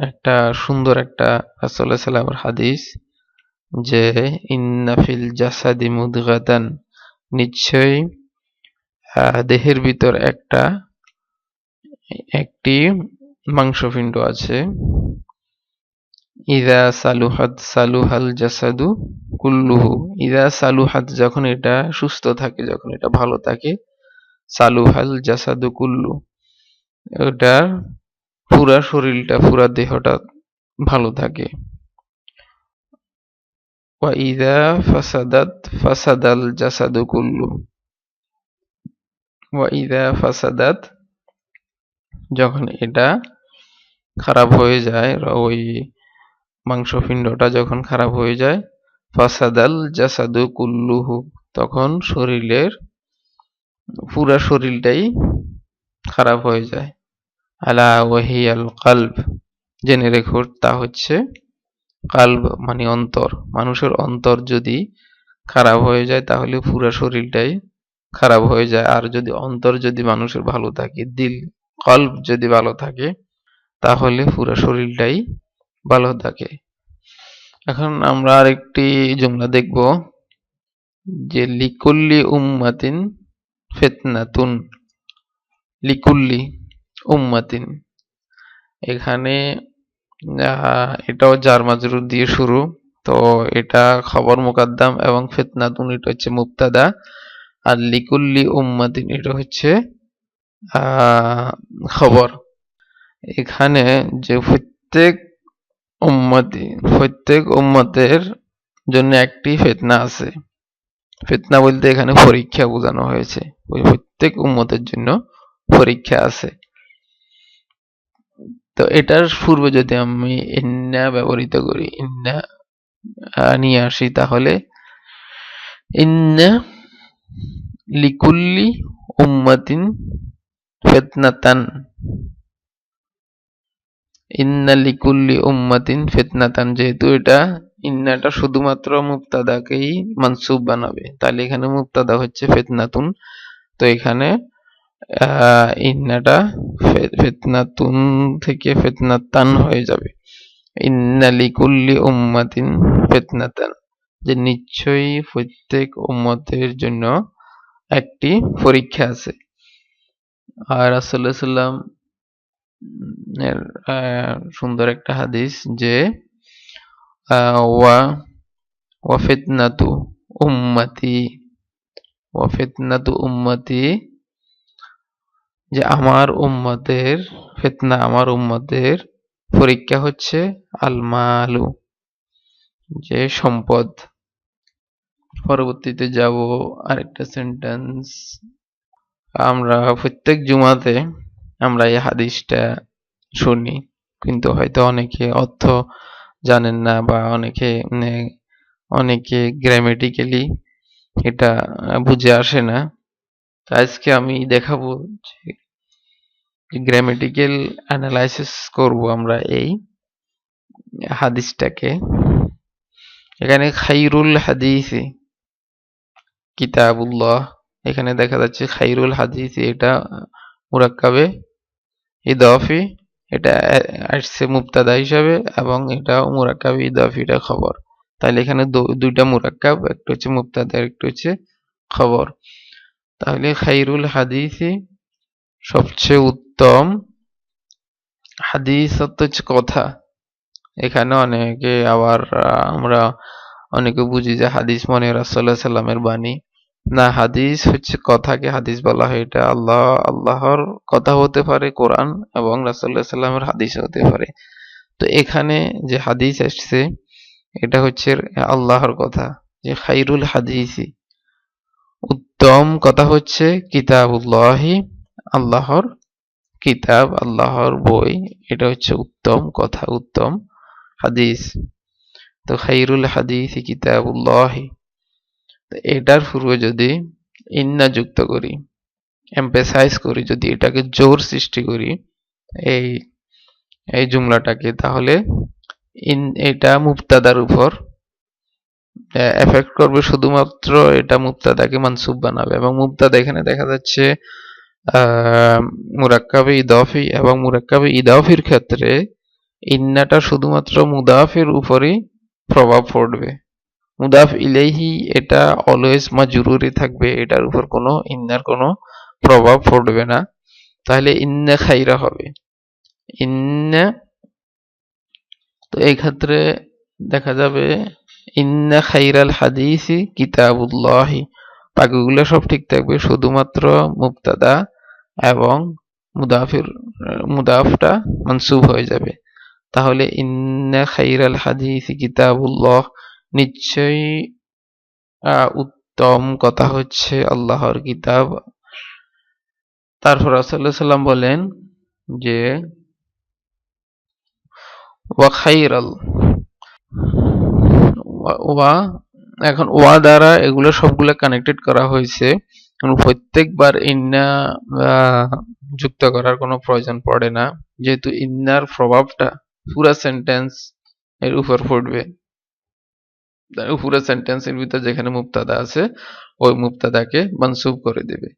[SPEAKER 3] একটা সুন্দর একটা রাসূলুল্লাহ সাল্লাল্লাহু আলাইহি ওয়াসাল্লামের হাদিস, যে ইন্না ফিল জাসাদি মুদগাতান, নিশ্চয়ই দেহের ভিতর একটি মাংসপিণ্ড আছে, ইযা সালুহাত সালুহাল জাসাদু কুল্লুহু, ইযা সালুহাত যখন এটা সুস্থ থাকে, যখন এটা ভালো থাকে, সালুহাল জাসাদু কুল্লু, ওটার পুরা শরীরটা, পুরা দেহটা ভালো থাকে। ওয়া ইযা ফাসাদাত ফাসাদাল জাসাদু কুল্লু, ওয়া ইযা ফাসাদাত যখন এটা খারাপ হয়ে যায়, ওই মাংসপিণ্ডটা যখন খারাপ হয়ে যায়, ফাসাদাল জাসাদু কুল্লুহু, তখন শরীরের পুরা শরীরটাই খারাপ হয়ে যায়। আলা ওয়াহিয়াল কলব, জেনে রেখো তা হচ্ছে কালব, মানে অন্তর। মানুষের অন্তর যদি খারাপ হয়ে যায় তাহলে পুরা শরীরটাই খারাপ হয়ে যায়। আর যদি অন্তর যদি মানুষের ভালো থাকে, দিল কলব যদি ভালো থাকে, তাহলে পুরা শরীরটাই ভালো থাকে। এখন আমরা আরেকটি জুমলা দেখব, যে লিকুল্লি উম্মাতিন ফিতনাতুন, লিকুল্লি উম্মাতিন, এখানে এটাও জার মাজরুর দিয়ে শুরু। তো এটা খবর মুকাদ্দাম এবং ফিতনাতুন এটা হচ্ছে মুবতাদা, আর লিকুল্লি উম্মাতিন এটা হচ্ছে খবর। এখানে যে প্রত্যেক উম্মতের জন্য একটি ফিতনা আছে। ফিতনা বলতে এখানে পরীক্ষা বোঝানো হয়েছে, ওই প্রত্যেক উম্মতের জন্য পরীক্ষা আছে। তো এটার পূর্বে যদি আমি ইন্না ব্যবহৃত করি, ইন্না নিয়ে আসি, তাহলে ইন্না লিকুল্লি উম্মাতিন ফিতনাতান, ইন্না লিকুল্লি উম্মাতিন ফিতনাতান, যেহেতু এটা ইন্নাটা শুধুমাত্র মুবতাদাকেই মানসুব বানাবে, তাহলে এখানে মুবতাদা হচ্ছে ফিতনাতুন। তো এখানে ইন্নাটা ফিতনাতুন থেকে ফিতনাতান হয়ে যাবে। ইন্না লিকুল্লি উম্মাতিন ফিতনাতান, যে নিশ্চয়ই প্রত্যেক উম্মতের জন্য একটি পরীক্ষা আছে। আর রাসূলুল্লাহ সাল্লাল্লাহু আলাইহি ওয়াসাল্লাম এর সুন্দর একটা হাদিস, যে ওয়া ওয়া ফিতনাতু উম্মতি, ওয়া ফিতনাতু উম্মতি, যে আমার উম্মতের ফিতনা, আমার উম্মতের পরীক্ষা হচ্ছে আল মালু, যে সম্পদ। পরবর্তীতে যাব আরেকটা সেন্টেন্স। আমরা প্রত্যেক জুমাতে আমরা এই হাদিসটা শুনি, কিন্তু হয়তো অনেকে অর্থ জানেন না, বা অনেকে গ্রামেটিক্যালি এটা বুঝে আসে না। আজকে আমি দেখাবো যে গ্রামেটিক্যাল অ্যানালাইসিস করব আমরা এই হাদিসটাকে। এখানে খাইরুল হাদিসি কিতাবুল্লাহ, এখানে দেখা যাচ্ছে খাইরুল হাদিসি, এটা মুরাক্কাবে ইদাফি, এটা আসছে মুবতাদা হিসাবে, এবং এটা মুরাক্কাবে ইদাফি, এটা খবর। তাহলে এখানে দুইটা মুরাক্কাব, একটা হচ্ছে মুবতাদা, একটা হচ্ছে খবর। তাহলে খাইরুল হাদিসি সবচেয়ে উত্তম, হাদিস অর্থ হচ্ছে কথা। এখানে অনেকে আবার আমরা অনেকে বুঝি যে হাদিস মানে রাসূলুল্লাহ সাল্লামের বাণী। না, হাদিস হচ্ছে কথাকে হাদিস বলা হয়। এটা আল্লাহর কথা হতে পারে কোরআন, এবং রাসূলুল্লাহ সাল্লামের হাদিস হতে পারে। তো এখানে যে হাদিস আসছে এটা হচ্ছে আল্লাহর কথা, যে খাইরুল হাদিসি, উত্তম কথা হচ্ছে কিতাবুল্লাহি, আল্লাহর কিতাব, আল্লাহর বই, এটা হচ্ছে উত্তম কথা, উত্তম হাদিস। তো খাইরুল হাদিসি কিতাবুল্লাহি, এটার পূর্বে যদি ইন্না যুক্ত করি, এমফেসাইজ করি, যদি এটাকে জোর সৃষ্টি করি এই এই জুমলাটাকে, তাহলে এটা মুবতাদার উপর এফেক্ট করবে, শুধুমাত্র এটা মুবতাদাকে মানসুব বানাবে। এবং মুবতাদা এখানে দেখা যাচ্ছে মুরাক্কাবে ইদাফি, এবং মুরাক্কাবে ইদাফির ক্ষেত্রে ইন্নাটা শুধুমাত্র মুদাফের উপরই প্রভাব পড়বে। মুদাফ ইলাইহি এটা অলওয়েজ মাজরুরি থাকবে, এটার উপর কোনো ইন্নার কোনো প্রভাব পড়বে না। তাহলে ইন্না খাইরা হবে ইন্না। তো এই ক্ষেত্রে দেখা যাবে ইন্না খাইরাল হাদিসি কিতাবুল্লাহি, বাকিগুলো সব ঠিক থাকবে, শুধুমাত্র মুবতাদা এবং মুদাফটা মানসুব হয়ে যাবে। তাহলে ইন্না খাইরাল হাদিসি কিতাবুল্লাহ, নিশ্চয়ই উত্তম কথা হচ্ছে আল্লাহর কিতাব। তারপর রাসূলুল্লাহ সাল্লাম বলেন যে ওয়া খাইরাল ওয়া, এখন ওয়া দ্বারা এগুলো সবগুলো কানেক্টেড করা হয়েছে, প্রত্যেকবার ইন্না যুক্ত করার কোনো প্রয়োজন পড়ে না, যেহেতু ইন্নার প্রভাবটা পুরা সেন্টেন্স এর উপর পড়বে। পুরো সেন্টেন্সের ভিতর যেখানে মুবতাদা আছে ওই মুবতাদাকে মানসুব করে দেবে।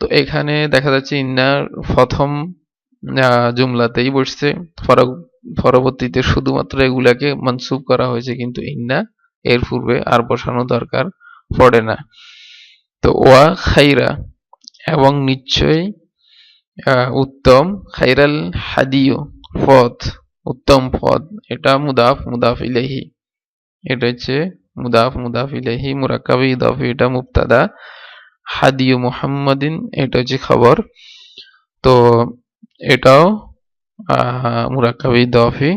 [SPEAKER 3] তো এখানে দেখা যাচ্ছে ইন্নার প্রথম জুমলাতেই বসছে, পরবর্তীতে শুধুমাত্র এগুলাকে মানসুব করা হয়েছে, কিন্তু ইন্না এর পূর্বে আর বসানো দরকার পড়ে না। তো ওয়া খাইরা, এবং নিশ্চয়ই উত্তম, খাইরাল হাদিও পথ, উত্তম পথ, এটা মুদাফ ইলাইহি, এটা হচ্ছে মুদাফ ইলাইহি মুরাক্কাবে ইদাফি, এটা মুবতাদা, হাদিউ মুহাম্মাদিন এটা হচ্ছে খবর। তো এটাও মুরাক্কাবে ইদাফি।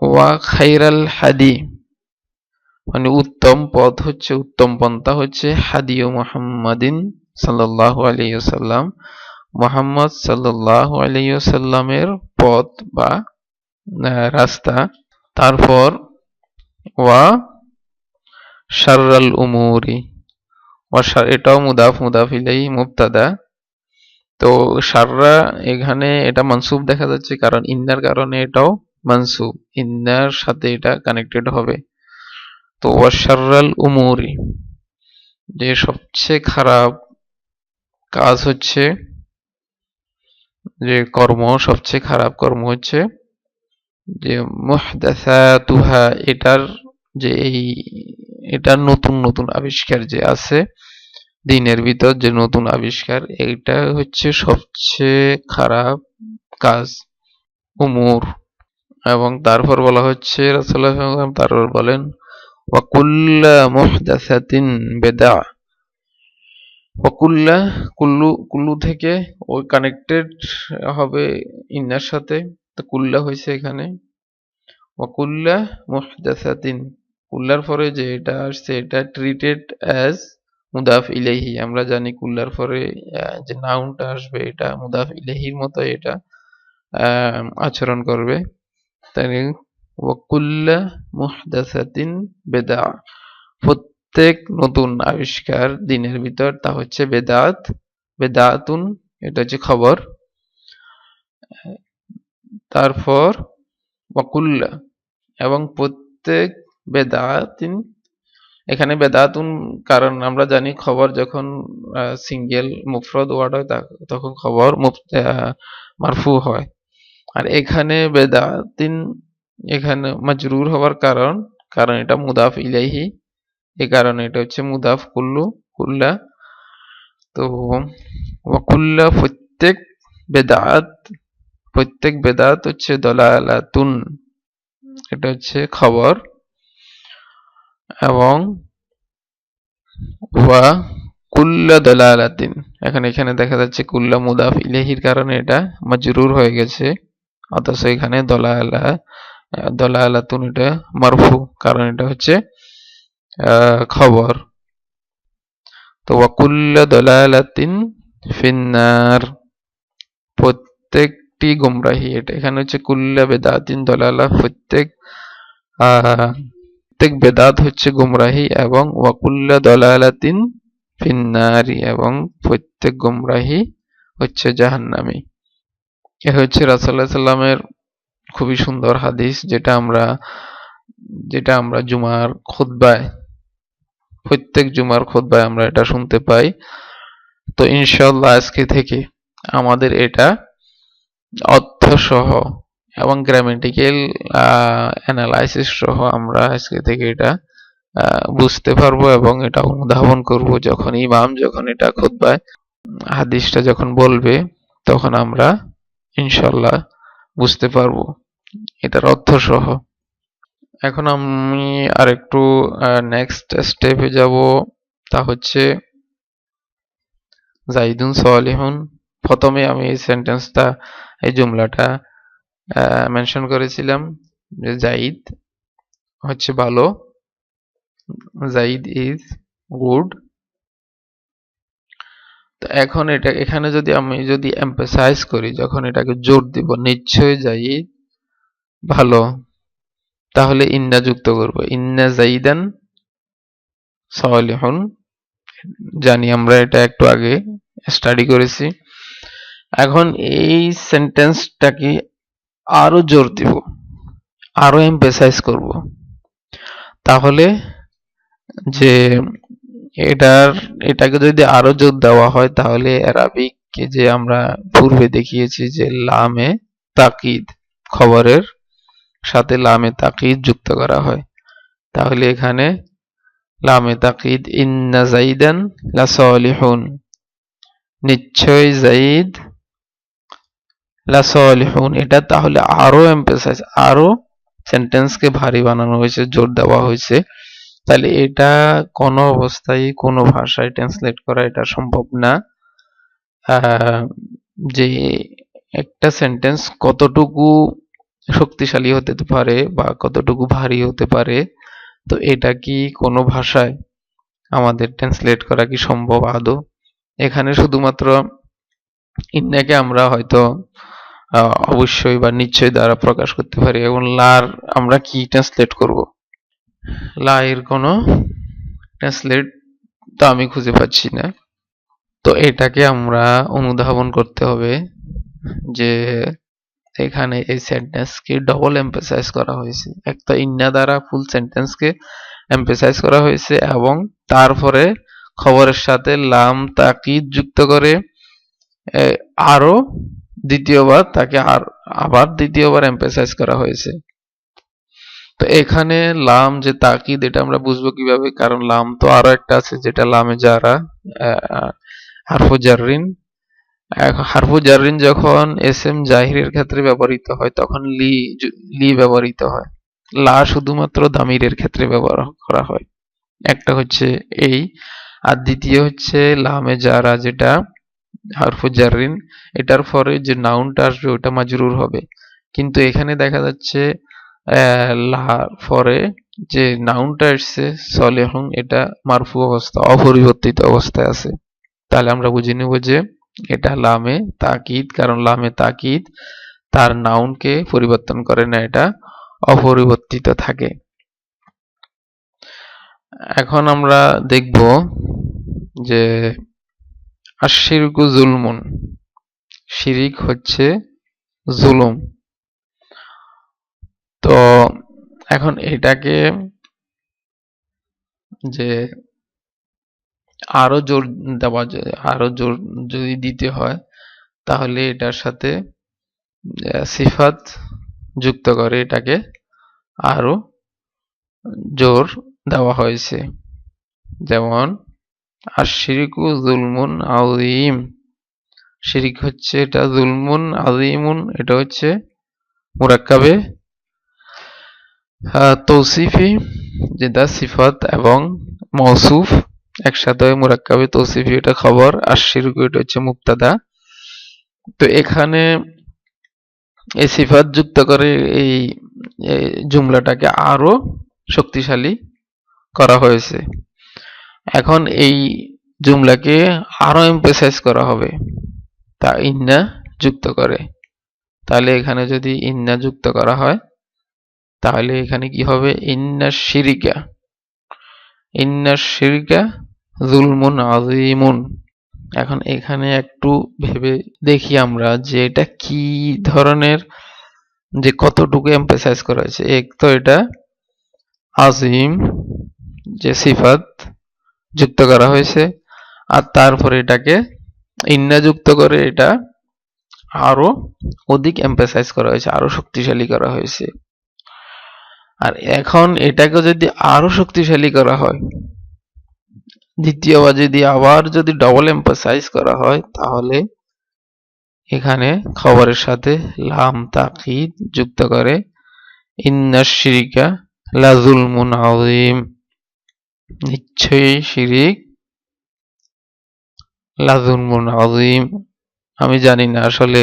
[SPEAKER 3] ওয়া খাইরাল হাদি মানে উত্তম পথ হচ্ছে, উত্তম পন্থা হচ্ছে হাদিউ মুহাম্মাদিন সাল্লাল্লাহু আলাইহি ওয়াসাল্লাম, মুহাম্মদ সাল্লাল্লাহু আলাইহি ওয়াসাল্লামের পথ বা রাস্তা। তারপর ওয়া শাররাল উমুরি, এটাও মুদাফ ইলাইহি মুবতাদা। তো শাররা এখানে এটা মানসুব দেখা যাচ্ছে, কারণ ইন্নার কারণে এটাও মানসুব, ইন্নার সাথে এটা কানেক্টেড হবে। তো ওয়া শাররাল উমুরি, যে সবচেয়ে খারাপ কাজ হচ্ছে, যে কর্ম, সবচেয়ে খারাপ কর্ম হচ্ছে যে মুহদাসাতুহা, এটার যে এটার নতুন নতুন আবিষ্কার যে আছে দিনের ভিতর, যে নতুন আবিষ্কার, এটা হচ্ছে সবচেয়ে খারাপ কাজ, উমুর। এবং তারপর বলা হচ্ছে রাসূলুল্লাহ সাল্লাল্লাহু আলাইহি ওয়াসাল্লাম তারপর বলেন ওয়া কুল্লু মুহদাসাতিন বিদআ। ওয়া কুল্লু থেকে ওই কানেক্টেড হবে ইন্নার সাথে, তো কুল্লা হয়েছে এখানে। ওয়া কুল্লা মুহদাসাতিন, কুল্লার পরে যে এটা আসছে এটা ট্রিটেড অ্যাজ মুদাফ ইলাইহি। আমরা জানি কুল্লার পরে যে নাউনটা আসবে এটা মুদাফ ইলাইহির মতো এটা আচরণ করবে। তাই ওয়া কুল্লা মুহদাসাতিন বিদআ, প্রত্যেক নতুন আবিষ্কার দিনের ভিতর তা হচ্ছে বেদাত। বেদাতুন এটা হচ্ছে খবর। তারপর ওয়াকুল্লা, এবং প্রত্যেক বেদাতিন, এখানে বেদাতুন কারণ আমরা জানি খবর যখন সিঙ্গেল মুফরদ ওয়ার্ড হয় তখন খবর মারফু হয়। আর এখানে বেদাতিন এখানে মাজরুর হওয়ার কারণ এটা মুদাফ ইলাইহি, এই কারণে এটা হচ্ছে মুদাফ কুল্লা। তো ওয়াকুল্লা প্রত্যেক বেদাত হচ্ছে দলালাতুন, এটা হচ্ছে খবর। এবং ওয়া কুল্লা দলালাতিন, এখানে দেখা যাচ্ছে কুল্লা মুদাফ ইলাইহির কারণে এটা মাজরুর হয়ে গেছে, অথচ এখানে দলালাতুন এটা মারফু, কারণ এটা হচ্ছে খবর। তো ওয়া কুল্লা দলালাতিন ফিন্নার, প্রত্যেকটি গুমরাহি, এটা এখানে হচ্ছে কুল্লা বেদাতিন দলালা, প্রত্যেক বেদাত হচ্ছে গুমরাহি, এবং ওয়া কুল্লা দলালাতিন ফিন্নারি, এবং প্রত্যেক গুমরাহি হচ্ছে জাহান্নামী। এ হচ্ছে রাসূলুল্লাহ সাল্লাল্লাহু আলাইহি ওয়াসাল্লামের খুবই সুন্দর হাদিস, যেটা আমরা জুমার খুতবায়, প্রত্যেক জুমার খুতবায় আমরা এটা শুনতে পাই। তো ইনশাআল্লাহ আজকে থেকে আমাদের এটা অর্থ সহ এবং গ্রামেটিক্যাল অ্যানালাইসিস সহ আমরা আজকে থেকে এটা বুঝতে পারবো এবং এটা অনুধাবন করব। যখন ইমাম যখন এটা খুতবায় হাদিসটা যখন বলবে তখন আমরা ইনশাআল্লাহ বুঝতে পারবো এটার অর্থ সহ। এখন আমি আরেকটু নেক্সট স্টেপে যাব, তা হচ্ছে জাইদুন সালিহুন। প্রথমে আমি এই সেন্টেন্সটা, এই জুমলাটা মেনশন করেছিলাম যে জাইদ হচ্ছে ভালো, জাইদ ইজ গুড। তো এখন এখানে আমি যদি এমফাসাইজ করি, যখন এটাকে জোর দিব নিশ্চয় জাইদ ভালো, তাহলে ইন্না যুক্ত করব, ইন্না জাইদান সালিহুন। জানি আমরা এটা একটু আগে স্টাডি করেছি। এখন এই সেন্টেন্সটাকে আরো জোর দিব, আরো এমফাসাইজ করব, তাহলে যে এটাকে যদি আরো জোর দেওয়া হয় তাহলে অ্যারাবিককে যে আমরা পূর্বে দেখিয়েছি যে লামে তাকিদ, খবরের সাথে লামে তাকিদ যুক্ত করা হয়, তাহলে এখানে লামে তাকিদ ইন্না জাইদান লাসালিহুন, নিশ্চয় জাইদ লাসালিহুন, এটা তাহলে আরো এমফাসাইজ, আরো সেন্টেন্সকে ভারী বানানো হয়েছে, জোর দেওয়া হয়েছে। তাহলে এটা কোনো অবস্থায় কোনো ভাষায় ট্রান্সলেট করা এটা সম্ভব না, যে একটা সেন্টেন্স কতটুকু শক্তিশালী হতে পারে বা কতটুকু ভারী হতে পারে, তো এটা কি কোনো ভাষায় আমাদের ট্রান্সলেট করা কি সম্ভব আদৌ? এখানে শুধুমাত্র ইন্নাকে আমরা হয়তো অবশ্যই বা নিশ্চয় দ্বারা প্রকাশ করতে পারি, এবং লার আমরা কি ট্রান্সলেট করব? লা এর কোনো ট্রান্সলেট তো আমি খুঁজে পাচ্ছি না। তো এটাকে আমরা অনুধাবন করতে হবে যে এখানে এই সেন্টেন্সকে ডবল এমফাসাইজ করা হয়েছে, একটা ইন্না দ্বারা ফুল সেন্টেন্সকে এমফাসাইজ করা হয়েছে এবং তারপরে খবরের সাথে লাম তাকিদ যুক্ত করে আরো দ্বিতীয়বার তাকে আবার দ্বিতীয়বার এমফাসাইজ করা হয়েছে। তো এখানে লাম যে তাকিদ, এটা আমরা বুঝবো কিভাবে? কারণ লাম তো আরো একটা আছে যেটা লামে জারা হারফু জাররিন, হারফু জাররিন যখন এসএম জাহিরের ক্ষেত্রে ব্যবহৃত হয় তখন লি ব্যবহৃত হয়, লা শুধুমাত্র দামিরের ক্ষেত্রে ব্যবহার করা হয়। একটা হচ্ছে এই, আর দ্বিতীয় হচ্ছে লামে জারা, যেটা হারফু জাররিন, এটার পরে যে নাউনটা আসবে ওটা মাজরুর হবে। কিন্তু এখানে দেখা যাচ্ছে লার পরে যে নাউনটা এসছে সলেহুন, এটা মারফু অবস্থা, অপরিবর্তিত অবস্থায় আছে। তাহলে আমরা বুঝে নেব যে এটা লামে তাকিদ, কারণ লামে তাকিদ তার নাউনকে পরিবর্তন করে না, এটা অপরিবর্তিত থাকে। এখন আমরা দেখব যে আশিরকু জুলমুন, শিরিক হচ্ছে জুলুম। তো এখন এটাকে যে আরো জোর দেওয়া যায়, আরো জোর যদি দিতে হয় তাহলে এটার সাথে সিফাত যুক্ত করে এটাকে আরো জোর দেওয়া হয়েছে। যেমন আশরিকু জুলমুন আযীম, শিরিক হচ্ছে এটা জুলমুন আযীমুন, এটা হচ্ছে মুরাক্কাবে তৌসিফি, যেটা সিফাত এবং মওসুফ একসাথে মুরাক্কাবে তৌসিফি, এটা খবর, আর শিরকু এটা হচ্ছে মুবতাদা। তো এখানে এই সিফাত যুক্ত করে এই জুমলাটাকে আরো শক্তিশালী করা হয়েছে। এখন এই জুমলাকে আরো এমফাসাইজ করা হবে, তা ইন্না যুক্ত করে। তাহলে এখানে যদি ইন্না যুক্ত করা হয় তাহলে এখানে কি হবে, ইন্না শিরিকা জুলমুন আযীমুন। এখন এখানে একটু ভেবে দেখি আমরা যে এটা কি ধরনের, যে কতটুকু এমফাসাইজ করা হয়েছে। এক তো এটা আযীম যে সিফাত যুক্ত করা হয়েছে, আর তারপরে এটাকে ইন্না যুক্ত করে এটা আরো অধিক এমফাসাইজ করা হয়েছে, আরো শক্তিশালী করা হয়েছে। আর এখন এটাকে যদি আরো শক্তিশালী করা হয়, দ্বিতীয়বার যদি আবার যদি ডবল এমফাসাইজ করা হয়, তাহলে এখানে খবরের সাথে লাম তাকিদ যুক্ত করে ইন্না শিরিকা লাযুলমুন আযীম, নিশ্চয়ই শিরিক লাযুলমুন আযীম। আমি জানি না আসলে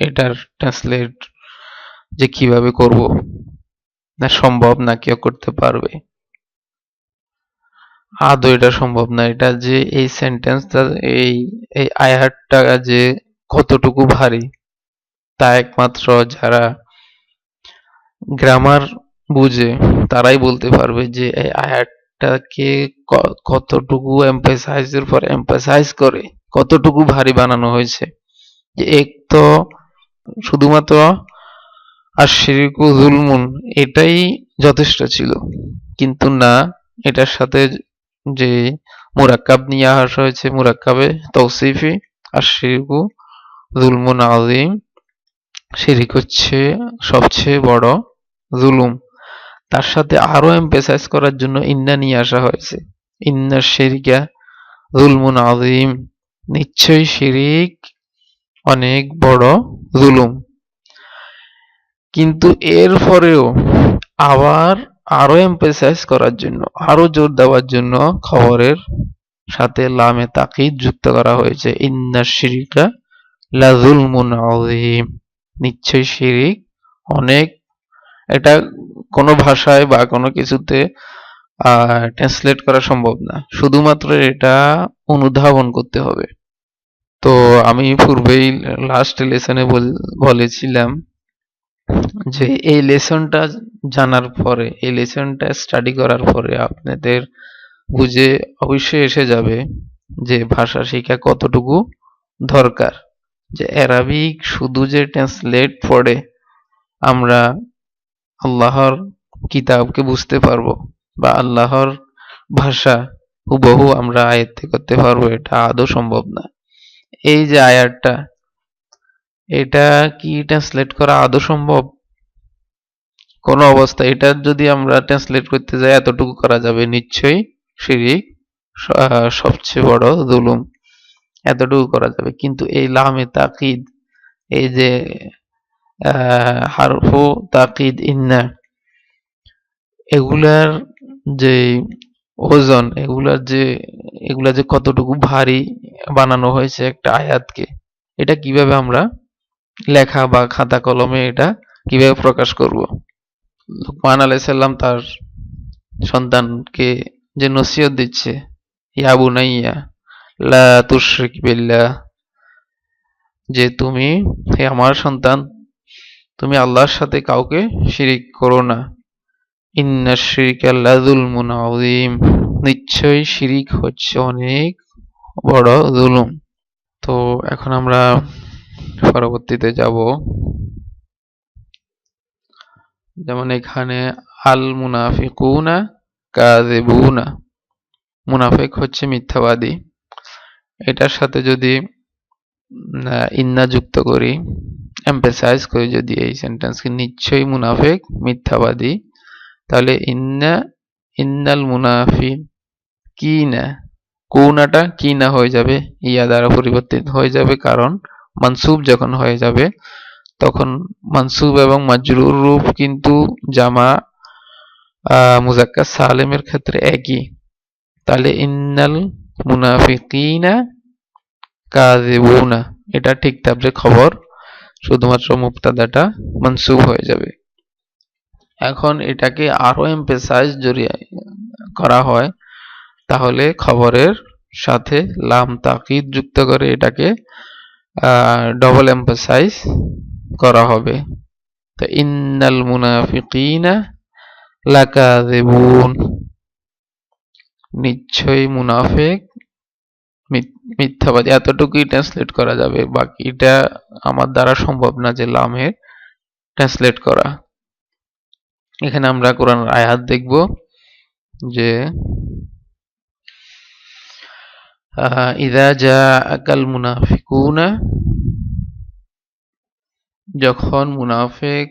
[SPEAKER 3] এটার ট্রান্সলেট যে কিভাবে করব, না সম্ভব না কেউ করতে পারবে, আদৌ এটা সম্ভব না। এটা যে এই সেন্টেন্সটা, এই এই আয়াতটা যে কতটুকু ভারী তা একমাত্র যারা গ্রামার বুঝে তারাই বলতে পারবে যে এই আয়াতটাকে কতটুকু এমফাসাইজের পর এমফাসাইজ করে কতটুকু ভারী বানানো হয়েছে। যে এক তো শুধুমাত্র আশরিকু জুলমুন এটাই যথেষ্ট ছিল, কিন্তু না, এটার সাথে যে মুরাক্কাব নিয়ে আসা হয়েছে, মুরাক্কাবে তৌসিফি, আশরিকু জুলমুন আযীম, শিরিক হচ্ছে সবচেয়ে বড় জুলুম। তার সাথে আরো এমফাসাইজ করার জন্য ইন্না নিয়ে আসা হয়েছে, ইন্না শিরিকা জুলমুন আযীম, নিশ্চয়ই শিরিক অনেক বড় জুলুম। কিন্তু এরপরেও আবার আরো এমফাসাইজ করার জন্য, আরো জোর দেওয়ার জন্য খবরের সাথে লামে তাকিদ যুক্ত করা হয়েছে, ইন্না শিরিকা লাযুলমুন আযীম, নিশ্চয়ই শিরিক অনেক। এটা কোনো ভাষায় বা কোনো কিছুতে ট্রান্সলেট করা সম্ভব না, শুধুমাত্র এটা অনুধাবন করতে হবে। তো আমি পূর্বেই লাস্ট লেসনে বলেছিলাম যে এই লেসনটা জানার পরে, এই লেসনটা স্টাডি করার পরে আপনাদের বুঝে অবশ্যই এসে যাবে যে ভাষা শেখা কতটুকু দরকার। যে অ্যারাবিক শুধু যে ট্রান্সলেট পড়ে আমরা আল্লাহর কিতাবকে বুঝতে পারবো বা আল্লাহর ভাষা হুবহু আমরা আয়ত্ত করতে পারবো, এটা আদৌ সম্ভব না। এই যে আয়াতটা, এটা কি ট্রান্সলেট করা আদৌ সম্ভব? কোন অবস্থায় এটা যদি আমরা ট্রান্সলেট করতে যাই এতটুকু করা যাবে, নিশ্চয়ই শিরিক সবচেয়ে বড় জুলুম। এতটুকু করা যাবে। কিন্তু এই লামে তাকিদ, এই যে হারফু তাকিদ ইন্না, এগুলার যে ওজন, এগুলা যে কতটুকু ভারী বানানো হয়েছে একটা আয়াতকে, এটা কিভাবে আমরা লেখা বা খাতা কলমে এটা কিভাবে প্রকাশ করব? লুকমান আলাইহিস সালাম তার সন্তানকে যে নসিহত দিচ্ছে, ইয়া বুনাইয়া লা তুশরিক বিল্লাহ, যে তুমি, হে আমার সন্তান, তুমি আল্লাহর সাথে কাউকে শিরিক করো না। ইন্নাশ শিরকা লাযুলমুন আযীম, নিশ্চয়ই শিরিক হচ্ছে অনেক বড় জুলুম। তো এখন আমরা পরবর্তীতে যাব, যেমন এখানে আল মুনাফিকুনা কাযিবুনা, মুনাফিক হচ্ছে মিথ্যাবাদী। এটার সাথে যদি ইন্না যুক্ত করি, এমফেসাইজ করি যদি এই সেন্টেন্সকে, নিশ্চয়ই মুনাফিক মিথ্যাবাদী, তাহলে ইন্নাল মুনাফিকিনা, কুনাটা কিনা হয়ে যাবে, ইয়া দ্বারা পরিবর্তিত হয়ে যাবে, কারণ মানসুব যখন হয়ে যাবে তখন মানসুব এবং মাজরুর রূপ কিন্তু জামা মুজাক্কার সালেমের ক্ষেত্রে একই। তাহলে ইন্নাল মুনাফিকিনা কাযিবুনা, এটা ঠিক থাকবে খবর, শুধুমাত্র মুবতাদাটা মানসুব হয়ে যাবে। এখন এটাকে আরো এমফেসাইজ যদি করা হয়, তাহলে খবরের সাথে লাম তাকিদ যুক্ত করে এটাকে ডবল এমফেসাইজ করা হবে। তো ইন্নাল মুনাফিকিনা লাকাযিবুন, নিশ্চয়ই মুনাফিক মিথ্যাবাদী, এতটুকুই ট্রান্সলেট করা যাবে। বাকিটা আমার দ্বারা সম্ভব না যে লামের ট্রান্সলেট করা। এখানে আমরা কোরআনের আয়াত দেখব যে ইযা জাআকাল মুনাফিকুনা, যখন মুনাফিক,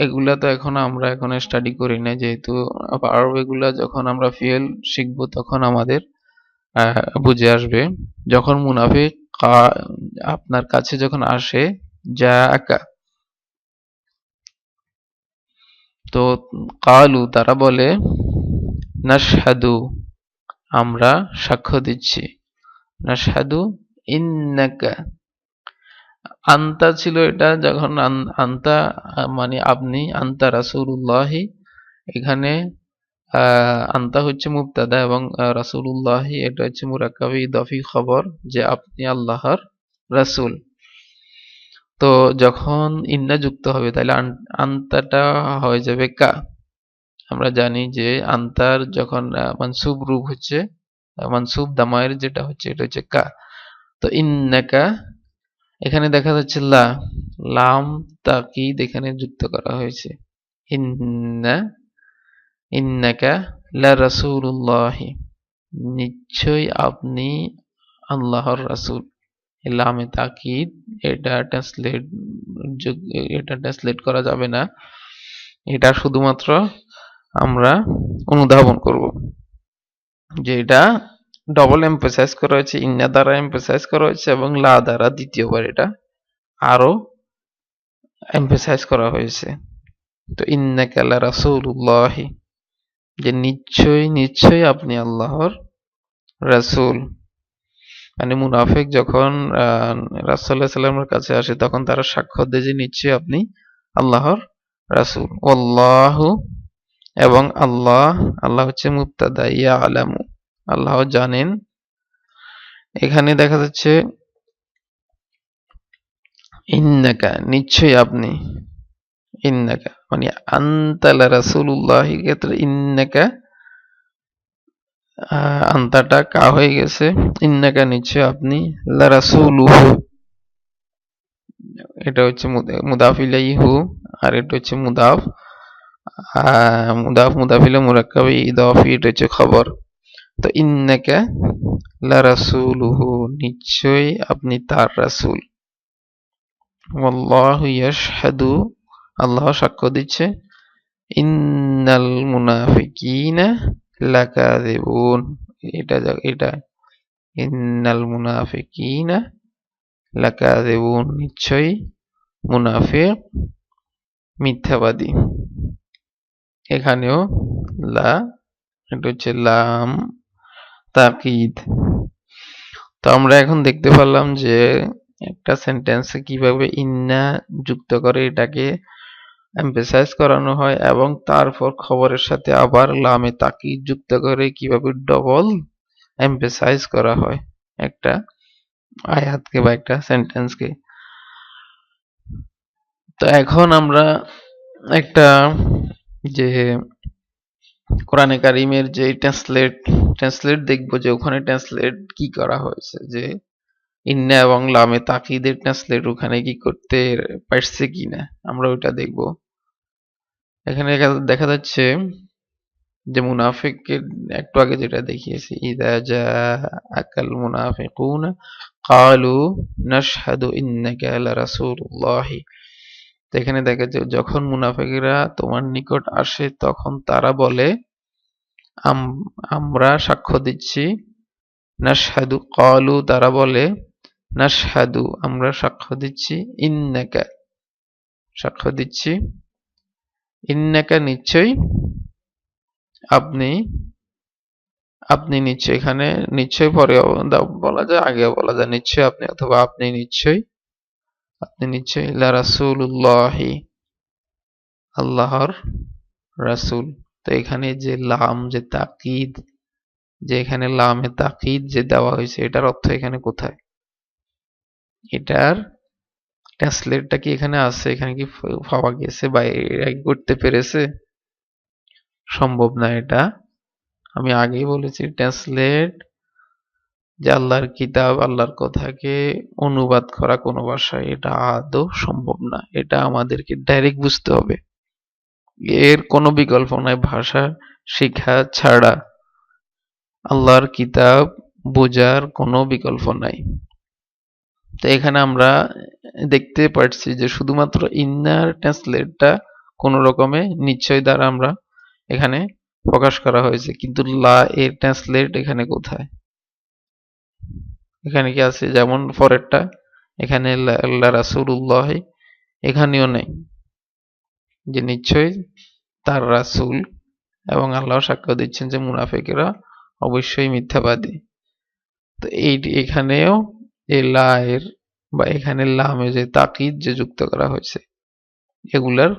[SPEAKER 3] এগুলা তো এখন আমরা স্টাডি করি না, যেহেতু ভার্ব এগুলা যখন আমরা ফিল শিখবো তখন আমাদের বুঝে আসবে। যখন মুনাফিক আপনার কাছে যখন আসে, জাআকা, তো কালু, তারা বলে, নাশহাদু, আমরা সাক্ষ্য দিচ্ছি, নাশহাদু ইন্নাকা, আন্তা ছিল এটা, যখন আন্তা মানে আপনি, আন্তা রাসূলুল্লাহি, এখানে আন্তা হচ্ছে মুবতাদা এবং রাসূলুল্লাহি এটা হচ্ছে মুরাক্কাবি ইদাফি খবর, যে আপনি আল্লাহর রাসূল। তো যখন ইন্না যুক্ত হবে তাহলে আন্তাটা হয়ে যাবে কা। আমরা জানি যে আন্তার যখন মানসুব রূপ হচ্ছে, মানসুব দামায়ের যেটা হচ্ছে এটা হচ্ছে কা। তো ইন্নাকা, এখানে দেখা যাচ্ছে লাম তাকিদ এখানে যুক্ত করা হয়েছে, ইন্নাকা লা রাসূলুল্লাহি, নিশ্চয়ই আপনি আল্লাহর রাসূল। লামে তাকিদ এটা ট্রান্সলেট করা যাবে না, এটা শুধুমাত্র আমরা অনুধাবন করব যে এটা ডবল এমফাসাইজ করা হয়েছে, ইন্না দ্বারা এমফাসাইজ করা হয়েছে এবং লা দ্বারা দ্বিতীয়বার এটা আরো এমফাসাইজ করা হয়েছে। তো ইন্নাকা লা রাসূলুল্লাহি, যে নিশ্চয়ই আপনি আল্লাহর রাসূল। মানে মুনাফিক যখন রাসূলুল্লাহ সাল্লাল্লাহু আলাইহি ওয়াসাল্লামের কাছে আসে তখন তারা সাক্ষ্য দেয় যে নিশ্চয়ই আপনি আল্লাহর রাসূল। ওয়াল্লাহু, এবং আল্লাহ হচ্ছে মুবতাদা, ইয়ালামু, আল্লাহ জানেন। এখানে দেখা যাচ্ছে ইন্নাকা, নিশ্চয়ই আপনি, ইন্নাকা মানে আনতা লা রাসূলুল্লাহি ক্ষেত্রে ইন্নাকা আনতাটা কা হয়ে গেছে, ইন্নাকা নিশ্চয় আপনি, লা রাসূলুহু এটা হচ্ছে মুদাফ ইলাইহু, আর এটা হচ্ছে মুদাফ ইলাইহি মুরাক্কাব ইদাফি, এটা হচ্ছে খবর। তো ইন্নাকা লা রাসূলুহু, নিশ্চয় আপনি তার রাসূল। ওয়াল্লাহু ইয়াশহাদু, আল্লাহ সাক্ষ্য দিচ্ছে, ইন্নাল মুনাফিকিনা লাকাযিবুন, এটা ইন্নাল মুনাফিকিনা লাকাযিবুন, নিশ্চয়ই মুনাফিক মিথ্যাবাদী। এখানেও লা, এটা হচ্ছে লাম তাকিদ। তো আমরা এখন দেখতে পারলাম যে একটা সেন্টেন্সে কিভাবে ইন্না যুক্ত করে এটাকে এমফেসাইজ করানো হয় এবং তারপর খবরের সাথে আবার লামে তাকিদ যুক্ত করে কিভাবে ডবল এমফেসাইজ করা হয় একটা আয়াতকে বা একটা সেন্টেন্সকে। তো এখন আমরা একটা যে কোরআনে কারিমের যে ট্রান্সলেট দেখবো যে ওখানে ট্রান্সলেট কি করা হয়েছে, যে ইন্না এবং লামে তাকিদের ট্রান্সলেট ওখানে কি করতে পারছে কিনা আমরা ওইটা দেখব। এখানে দেখা যাচ্ছে যে মুনাফিকের একটু আগে যেটা দেখিয়েছি, ইযা জাআকাল মুনাফিকুনা ক্বালু নাশহাদু ইন্নাকা লারাসূলুল্লাহ। তো এখানে দেখা যায় যখন মুনাফিকরা তোমার নিকট আসে তখন তারা বলে আমরা সাক্ষ্য দিচ্ছি, নাশহাদু ক্বালু তারা বলে, নাশহাদু আমরা সাক্ষ্য দিচ্ছি, ইন্নাকা সাক্ষ্য দিচ্ছি, ইন্নাকা নিশ্চয়ই, আপনি, আপনি নিশ্চয়, এখানে নিশ্চয় পরে বলা যায় আগে বলা যায়, নিশ্চয় আপনি অথবা আপনি নিশ্চয়, আপনি নিশ্চয় লা রাসূলুল্লাহি আল্লাহর রাসূল। তো এখানে যে লাম যে তাকিদ, যে এখানে লামে তাকিদ যে দেওয়া হয়েছে এটার অর্থ এখানে কোথায়? এটার ট্রান্সলেটটা কি এখানে আছে? এখানে কি পাওয়া গেছে বা এরা কি করতে পেরেছে? সম্ভব না। এটা আমি আগেই বলেছি, ট্রান্সলেট যে আল্লাহর কিতাব আল্লাহর কথাকে অনুবাদ করা কোনো ভাষায় এটা আদৌ সম্ভব না। এটা আমাদেরকে ডাইরেক্ট বুঝতে হবে, এর কোনো বিকল্প নাই। ভাষা শিক্ষা ছাড়া আল্লাহর কিতাব বোঝার কোনো বিকল্প নাই। তো এখানে আমরা দেখতে পাচ্ছি যে শুধুমাত্র ইন্নার ট্রান্সলেটটা কোন রকমে নিশ্চয় দ্বারা আমরা এখানে প্রকাশ করা হয়েছে, কিন্তু লা এর ট্রান্সলেট এখানে কোথায়? এখানে কি আছে? যেমন পরেরটা এখানে লা রাসূলুল্লাহ, এখানেও নেই যে নিশ্চয় তার রাসূল, এবং আল্লাহ সাক্ষ্য দিচ্ছেন যে মুনাফিকেরা অবশ্যই মিথ্যাবাদী। তো এখানেও এই লা এর বা এখানে লামে যে তাকিদ যে যুক্ত করা হয়েছে এগুলার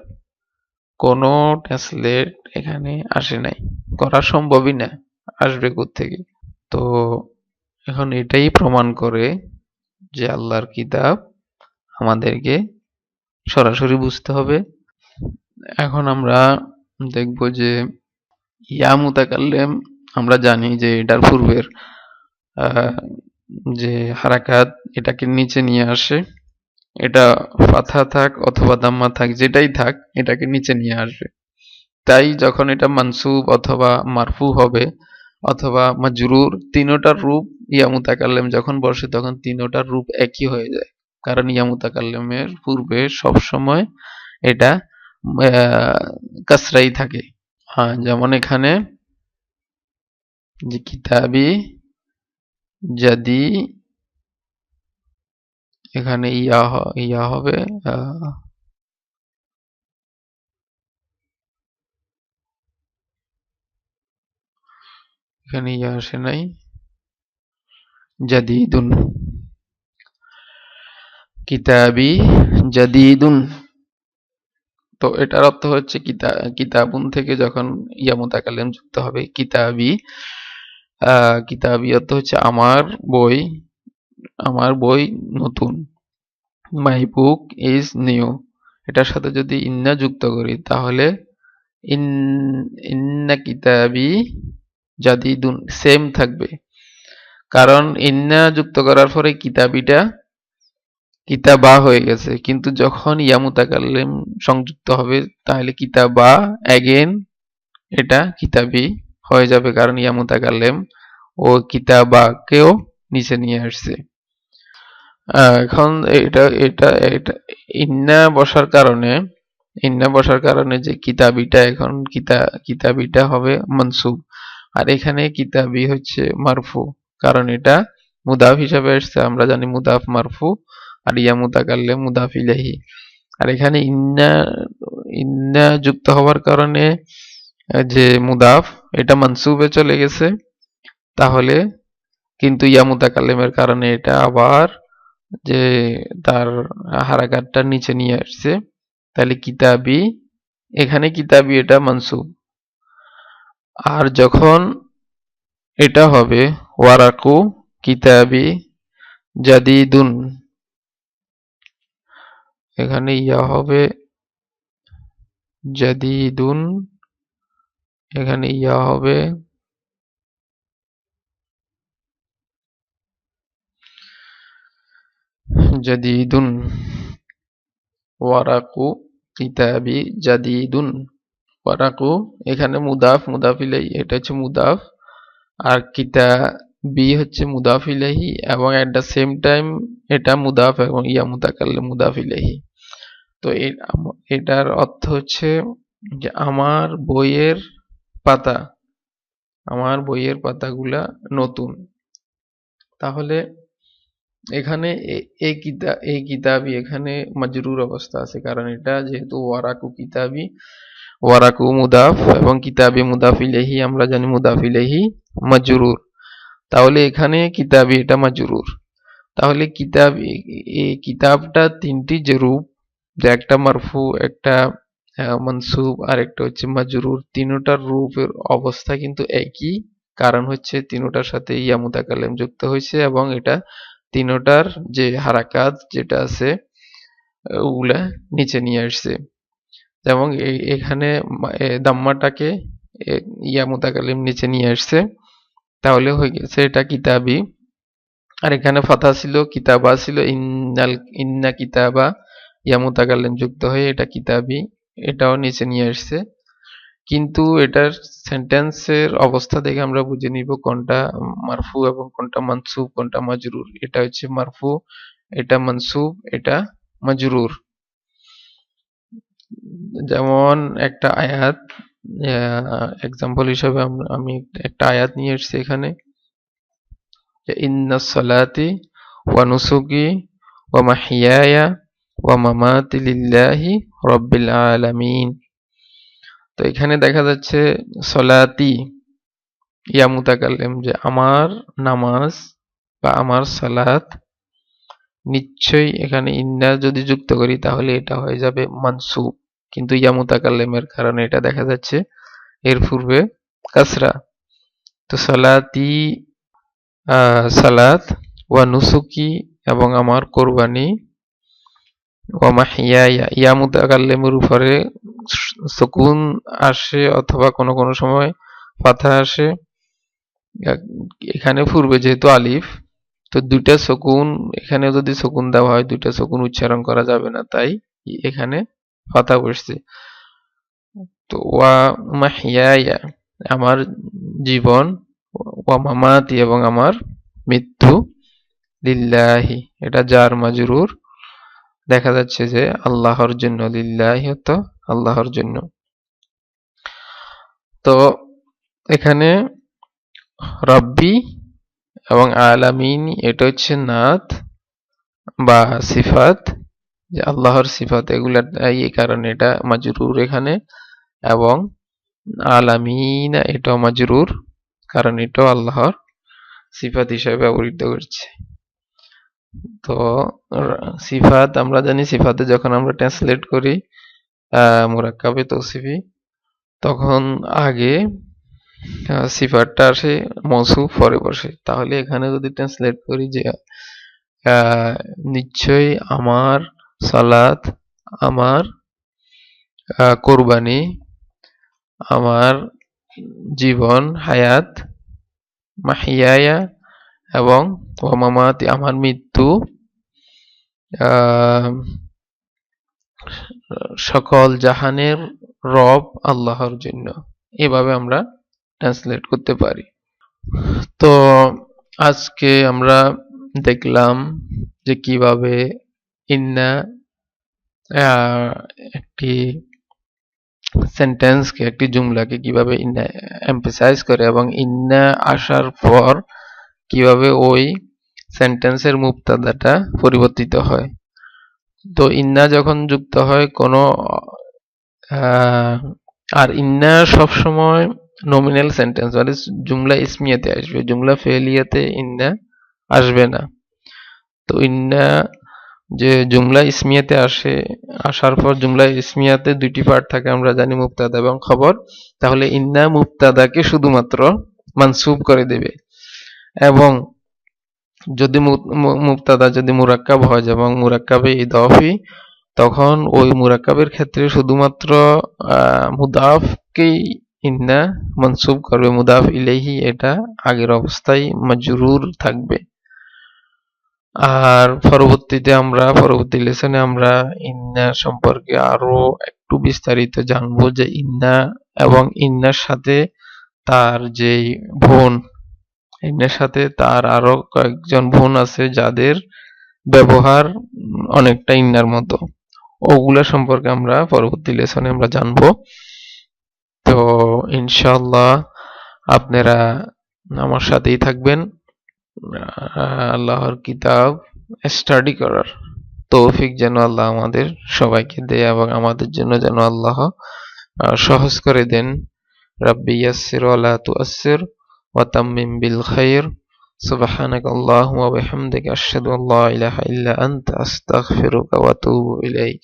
[SPEAKER 3] কোনো ট্রান্সলেট এখানে আসে নাই, করা সম্ভবই না, আসবে কোত্থেকে? তো এখন এটাই প্রমাণ করে যে আল্লাহর কিতাব আমাদেরকে সরাসরি বুঝতে হবে। এখন আমরা দেখব যে ইয়া মুতাকাল্লিম, আমরা জানি যে এটার পূর্বের যে হারাকাত এটাকে নিচে নিয়ে আসে, এটা ফাথা থাক অথবা দাম্মা থাক যেটাই থাক এটাকে নিচে নিয়ে আসবে। তাই যখন এটা মানসুব অথবা মারফু হবে অথবা মাজরুর, তিনোটার রূপ ইয়া মুতাকাল্লিম যখন বসে তখন তিনোটার রূপ একই হয়ে যায়, কারণ ইয়া মুতাকাল্লিমের পূর্বে সবসময় এটা কাসরাই থাকে। হ্যাঁ, যেমন এখানে যে কিতাবি যদি, এখানে ইয়া হবে, এখানে ইয়া আসে নাই, জাদিদুন, কিতাবি জাদিদুন। তো এটার অর্থ হচ্ছে কিতাবুন থেকে যখন ইয়া মুতাকাল্লিম যুক্ত হবে, কিতাবি, কিতাবি অর্থ হচ্ছে আমার বই, আমার বই নতুন, মাই বুক ইজ নিউ। এটার সাথে যদি ইন্না যুক্ত করি তাহলে ইন্না কিতাবি জাদিদুন সেম থাকবে, কারণ ইন্না যুক্ত করার পরে কিতাবিটা কিতাবা হয়ে গেছে, কিন্তু যখন ইয়া মুতাকাল্লিম সংযুক্ত হবে তাহলে কিতাবা অ্যাগেন এটা কিতাবি হয়ে যাবে, কারণ ইয়া মুতাকাল্লিম ও কিতাবাকেও নিচে নিয়ে আসছে। এখন এটা এটা এটা ইন্না বসার কারণে যে কিতাবিটা এখন কিতাবিটা হবে মানসুব, আর এখানে কিতাবি হচ্ছে মারফু, কারণ এটা মুদাফ হিসাবে আসছে, আমরা জানি মুদাফ মারফু, আর ইয়া মুতাকাল্লিম মুদাফ ইলাইহি। আর এখানে ইন্না ইন্না যুক্ত হওয়ার কারণে যে মুদাফ এটা মানসুবে চলে গেছে, তাহলে কিন্তু ইয়া মুতাকাল্লিমের কারণে এটা আবার যে তার হারাকাতটা নিচে নিয়ে আসছে, তাহলে কিতাবি, এখানে কিতাবি এটা মানসুব। আর যখন এটা হবে ওয়ারাকু কিতাবি জাদিদুন, এখানে ইয়া হবে জাদিদুন, এখানে ইয়া হবে জাদিদুন, ওয়ারাকু কিতাবি জাদিদুন। ওয়ারাকু এখানে মুদাফ মুদাফ ইলাইহি, এটা হচ্ছে মুদাফ, আর কিতাবি হচ্ছে মুদাফ ইলাইহি, এবং এট দ্য সেম টাইম এটা মুদাফ এবং ইয়া মুতাকাল্লিম মুদাফ ইলাইহি। তো এটার অর্থ হচ্ছে যে আমার বইয়ের পাতা, আমার বইয়ের পাতাগুলা নতুন। তাহলে এখানে এই কিতাবি এখানে মাজরুর অবস্থা আছে, কারণ এটা যেহেতু ওয়ারাকু কিতাবি, ওয়ারাকু মুদাফ এবং কিতাবি মুদাফ ইলাইহি, আমরা জানি মুদাফ ইলাইহি মাজরুর, তাহলে এখানে কিতাবি এটা মাজরুর। তাহলে এই কিতাবটা তিনটি যে রূপ, যে একটা মারফু, একটা মানসুব, আর একটা হচ্ছে মাজরুর, তিনটার রূপের অবস্থা কিন্তু একই, কারণ হচ্ছে তিনটার সাথে ইয়া মুতাকাল্লিম যুক্ত হয়েছে এবং এটা তিনটার যে হারাকাত যেটা আছে ওগুলা নিচে নিয়ে আসছে। যেমন এখানে দাম্মাটাকে ইয়া মুতাকাল্লিম নিচে নিয়ে আসছে, তাহলে হয়ে গেছে এটা কিতাবি। আর এখানে ফাথা ছিল, কিতাবা ছিল, ইন্না কিতাবা ইয়া মুতাকাল্লিম যুক্ত হয়ে এটা কিতাবি, এটাও নিচে নিয়ে আসছে। কিন্তু এটার সেন্টেন্সের অবস্থা দেখে আমরা বুঝে নিব কোনটা মারফু এবং কোনটা মানসুব, কোনটা মাজরুর। এটা হচ্ছে মারফু, এটা মানসুব, এটা মাজরুর। যেমন একটা আয়াত এক্সাম্পল হিসেবে আমি একটা আয়াত নিয়ে এসেছি এখানে, ইন্না সলাতি ওয়া নুসুকি ওয়া মাহইয়ায়া ওয়া মামাতি লিল্লাহি রাব্বিল আলামিন। তো এখানে দেখা যাচ্ছে সলাতি ইয়া মুতাকাল্লিম, যে আমার নামাজ বা আমার সালাত, নিশ্চয়ই এখানে ইন্না যদি যুক্ত করি তাহলে এটা হয়ে যাবে মানসুব, কিন্তু ইয়া মুতাকাল্লিমের কারণে এটা দেখা যাচ্ছে এর পূর্বে কাসরা। তো সালাতি সালাত, ওয়া নুসুকি এবং আমার কোরবানি, ওয়া মাহইয়ায়া ইয়া মুতাকাল্লিমের উপরে সুকুন আসে অথবা কোনো কোনো সময় ফাথা আসে। এখানে পূর্বে যেহেতু আলিফ, তো দুইটা সুকুন, এখানে যদি সুকুন দেওয়া হয় দুইটা সুকুন উচ্চারণ করা যাবে না, তাই এখানে ফাথা বসছে। তো ওয়া মাহইয়ায়া আমার জীবন, ওয়া মামাতি এবং আমার মৃত্যু, লিল্লাহি এটা জার মাজরুর, দেখা যাচ্ছে যে আল্লাহর জন্য, লিল্লাহি তো আল্লাহর জন্য। তো এখানে রব্বি এবং আলামিন এটা হচ্ছে নাত বা সিফাত, যে আল্লাহর সিফাত, এগুলা এই কারণে এটা মাজরুর এখানে, এবং আলামিন এটাও মাজরুর কারণ এটাও আল্লাহর সিফাত হিসেবে ব্যবহৃত করছে। তো সিফাত আমরা জানি, সিফাতে যখন আমরা ট্রান্সলেট করি মুরাক্কাবে তৌসিফি, তখন আগে সিফাতটা আসে, মৌসুফ পরে বসে। তাহলে এখানে যদি ট্রান্সলেট করি যে নিশ্চয়ই আমার সালাত, আমার কোরবানি, আমার জীবন হায়াত, মাহিয়ায়া এবং ওয়া মামাতি আমার মৃত্যু, সকল জাহানের রব আল্লাহর জন্য, এভাবে আমরা ট্রান্সলেট করতে পারি। তো আজকে আমরা দেখলাম যে কিভাবে ইন্না একটি সেন্টেন্সকে, একটি জুমলাকে কিভাবে ইন্না এমফাসাইজ করে এবং ইন্না আসার পর কিভাবে ওই সেন্টেন্সের মুবতাদাটা পরিবর্তিত হয়। তো ইন্না যখন যুক্ত হয় কোনো আর ইন্না সবসময় নমিনাল সেন্টেন্স মানে জুমলা ইসমিয়াতে আসবে, জুমলা ফেলিয়াতে ইন্না আসবে না। তো ইন্না যে জুমলা ইসমিয়াতে আসার পর জুমলা ইসমিয়াতে দুইটি পার্ট থাকে, আমরা জানি মুবতাদা এবং খবর। তাহলে ইন্না মুবতাদাকে শুধুমাত্র মানসুব করে দেবে, এবং যদি মুবতাদা যদি মুরাক্কাব হয় এবং মুরাক্কাবে ইদাফি, তখন ওই মুরাক্কাবের ক্ষেত্রে শুধুমাত্র মুদাফকেই ইন্না মানসুব করবে, মুদাফ ইলাইহি এটা আগের অবস্থায় মাজরুর থাকবে। আর পরবর্তী লেসনে আমরা ইন্না সম্পর্কে আরো একটু বিস্তারিত জানবো, যে ইন্না এবং ইন্নার সাথে তার যে বোন, ইন্নার সাথে তার আরো কয়েকজন বোন আছে যাদের ব্যবহার অনেকটা ইন্নার মতো, ওগুলা সম্পর্কে আমরা পরবর্তী লেসনে আমরা জানবো। তো ইনশাআল্লাহ আপনারা আমার সাথেই থাকবেন, আল্লাহর কিতাব স্টাডি করার তৌফিক যেন আল্লাহ আমাদের সবাইকে দেয়, এবং আমাদের জন্য যেন আল্লাহ সহজ করে দেন। রাব্বি ইয়াসসির ওয়ালা তুআসসির ওয়া তাম্মিম বিল খাইর। সুবহানাকা আল্লাহুম্মা ওয়া বিহামদিকা আশহাদু আল্লা ইলাহা ইল্লা আনতা আস্তাগফিরুকা ওয়া আতুবু ইলাইক।